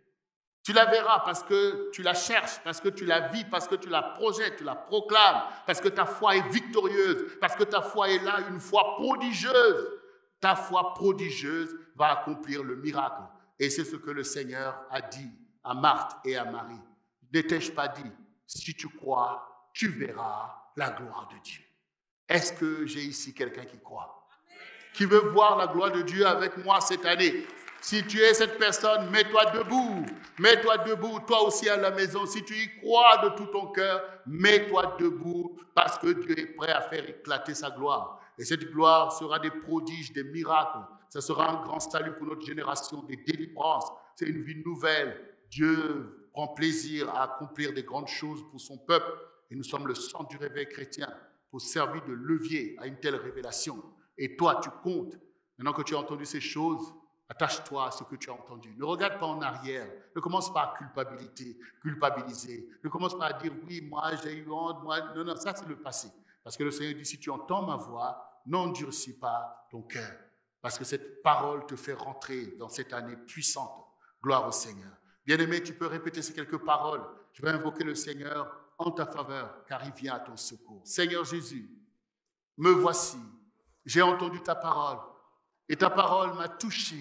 Tu la verras parce que tu la cherches, parce que tu la vis, parce que tu la projettes, tu la proclames, parce que ta foi est victorieuse, parce que ta foi est là, une foi prodigieuse. Ta foi prodigieuse va accomplir le miracle. Et c'est ce que le Seigneur a dit à Marthe et à Marie. Ne t'ai-je pas dit, si tu crois, tu verras la gloire de Dieu. Est-ce que j'ai ici quelqu'un qui croit? Qui veut voir la gloire de Dieu avec moi cette année? Si tu es cette personne, mets-toi debout. Mets-toi debout, toi aussi à la maison. Si tu y crois de tout ton cœur, mets-toi debout parce que Dieu est prêt à faire éclater sa gloire. Et cette gloire sera des prodiges, des miracles. Ça sera un grand salut pour notre génération, des délivrances. C'est une vie nouvelle. Dieu prend plaisir à accomplir des grandes choses pour son peuple. Et nous sommes le centre du réveil chrétien pour servir de levier à une telle révélation. Et toi, tu comptes. Maintenant que tu as entendu ces choses, attache-toi à ce que tu as entendu. Ne regarde pas en arrière. Ne commence pas à culpabiliser. Ne commence pas à dire, oui, moi, j'ai eu honte. Non, non, ça, c'est le passé. Parce que le Seigneur dit, si tu entends ma voix, n'endurcis pas ton cœur. Parce que cette parole te fait rentrer dans cette année puissante. Gloire au Seigneur. Bien-aimé, tu peux répéter ces quelques paroles. Je vais invoquer le Seigneur en ta faveur, car il vient à ton secours. Seigneur Jésus, me voici. J'ai entendu ta parole. Et ta parole m'a touché,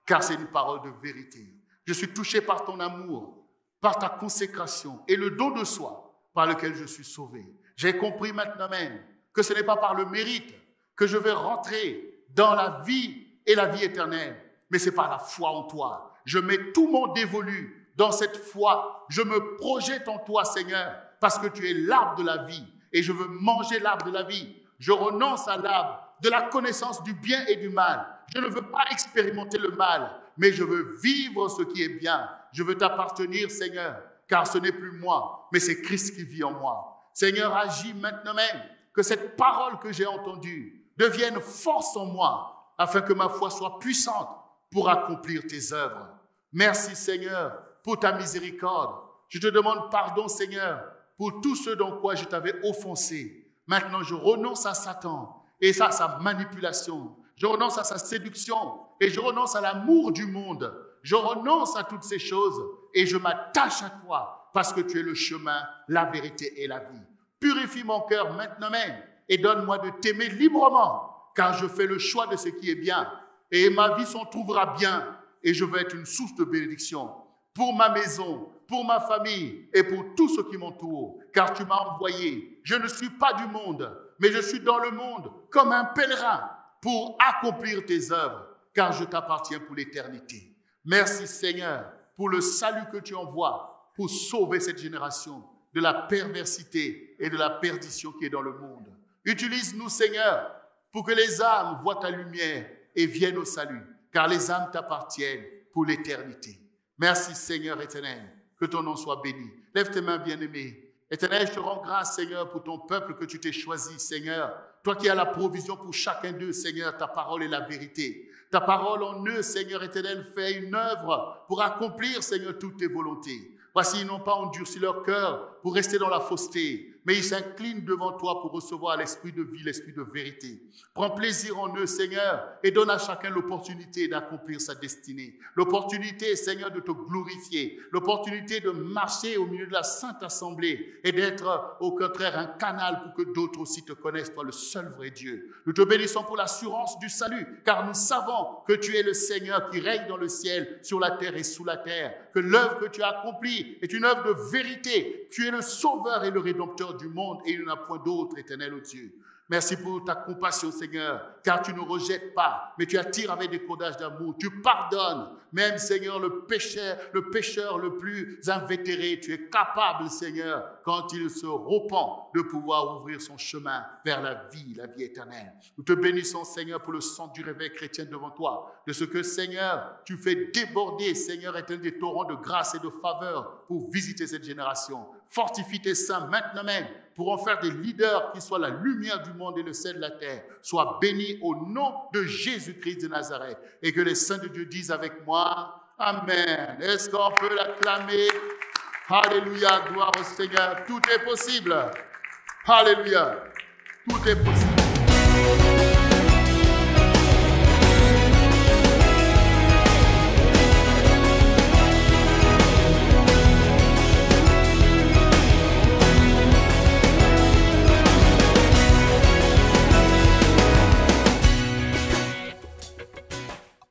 car c'est une parole de vérité. Je suis touché par ton amour, par ta consécration et le don de soi par lequel je suis sauvé. J'ai compris maintenant même que ce n'est pas par le mérite que je vais rentrer dans la vie et la vie éternelle, mais c'est par la foi en toi. Je mets tout mon dévolu dans cette foi. Je me projette en toi, Seigneur, parce que tu es l'arbre de la vie et je veux manger l'arbre de la vie. Je renonce à l'arbre de la connaissance du bien et du mal. Je ne veux pas expérimenter le mal, mais je veux vivre ce qui est bien. Je veux t'appartenir, Seigneur, car ce n'est plus moi, mais c'est Christ qui vit en moi. Seigneur, agis maintenant même, que cette parole que j'ai entendue devienne force en moi, afin que ma foi soit puissante pour accomplir tes œuvres. Merci, Seigneur, pour ta miséricorde. Je te demande pardon, Seigneur, pour tout ce dans quoi je t'avais offensé. Maintenant, je renonce à Satan et à sa manipulation. Je renonce à sa séduction et je renonce à l'amour du monde. Je renonce à toutes ces choses et je m'attache à toi parce que tu es le chemin, la vérité et la vie. Purifie mon cœur maintenant même et donne-moi de t'aimer librement car je fais le choix de ce qui est bien et ma vie s'en trouvera bien et je veux être une source de bénédiction pour ma maison, pour ma famille et pour tous ceux qui m'entourent, car tu m'as envoyé. Je ne suis pas du monde, mais je suis dans le monde comme un pèlerin pour accomplir tes œuvres, car je t'appartiens pour l'éternité. Merci Seigneur pour le salut que tu envoies pour sauver cette génération de la perversité et de la perdition qui est dans le monde. Utilise-nous Seigneur pour que les âmes voient ta lumière et viennent au salut, car les âmes t'appartiennent pour l'éternité. Merci Seigneur éternel, que ton nom soit béni. Lève tes mains bien-aimées. Éternel, je te rends grâce Seigneur pour ton peuple que tu t'es choisi Seigneur. Toi qui as la provision pour chacun d'eux Seigneur, ta parole est la vérité. Ta parole en eux Seigneur éternel fait une œuvre pour accomplir Seigneur toutes tes volontés. Voici, ils n'ont pas endurci leur cœur pour rester dans la fausseté, mais ils s'inclinent devant toi pour recevoir l'esprit de vie, l'esprit de vérité. Prends plaisir en eux, Seigneur, et donne à chacun l'opportunité d'accomplir sa destinée. L'opportunité, Seigneur, de te glorifier. L'opportunité de marcher au milieu de la Sainte Assemblée et d'être, au contraire, un canal pour que d'autres aussi te connaissent, toi, le seul vrai Dieu. Nous te bénissons pour l'assurance du salut, car nous savons que tu es le Seigneur qui règne dans le ciel, sur la terre et sous la terre, que l'œuvre que tu as accomplie est une œuvre de vérité. Tu es le sauveur et le rédempteur du monde et il n'y en a point d'autre, éternel, ô Dieu. Merci pour ta compassion, Seigneur, car tu ne rejettes pas, mais tu attires avec des cordages d'amour. Tu pardonnes, même, Seigneur, le pécheur le plus invétéré. Tu es capable, Seigneur, quand il se repent, de pouvoir ouvrir son chemin vers la vie éternelle. Nous te bénissons, Seigneur, pour le sang du réveil chrétien devant toi, de ce que, Seigneur, tu fais déborder, Seigneur, éternel, des torrents de grâce et de faveur pour visiter cette génération. Fortifie tes saints maintenant même pour en faire des leaders qui soient la lumière du monde et le sel de la terre. Sois béni au nom de Jésus-Christ de Nazareth. Et que les saints de Dieu disent avec moi, Amen. Est-ce qu'on peut l'acclamer? Alléluia, gloire au Seigneur. Tout est possible. Alléluia, tout est possible.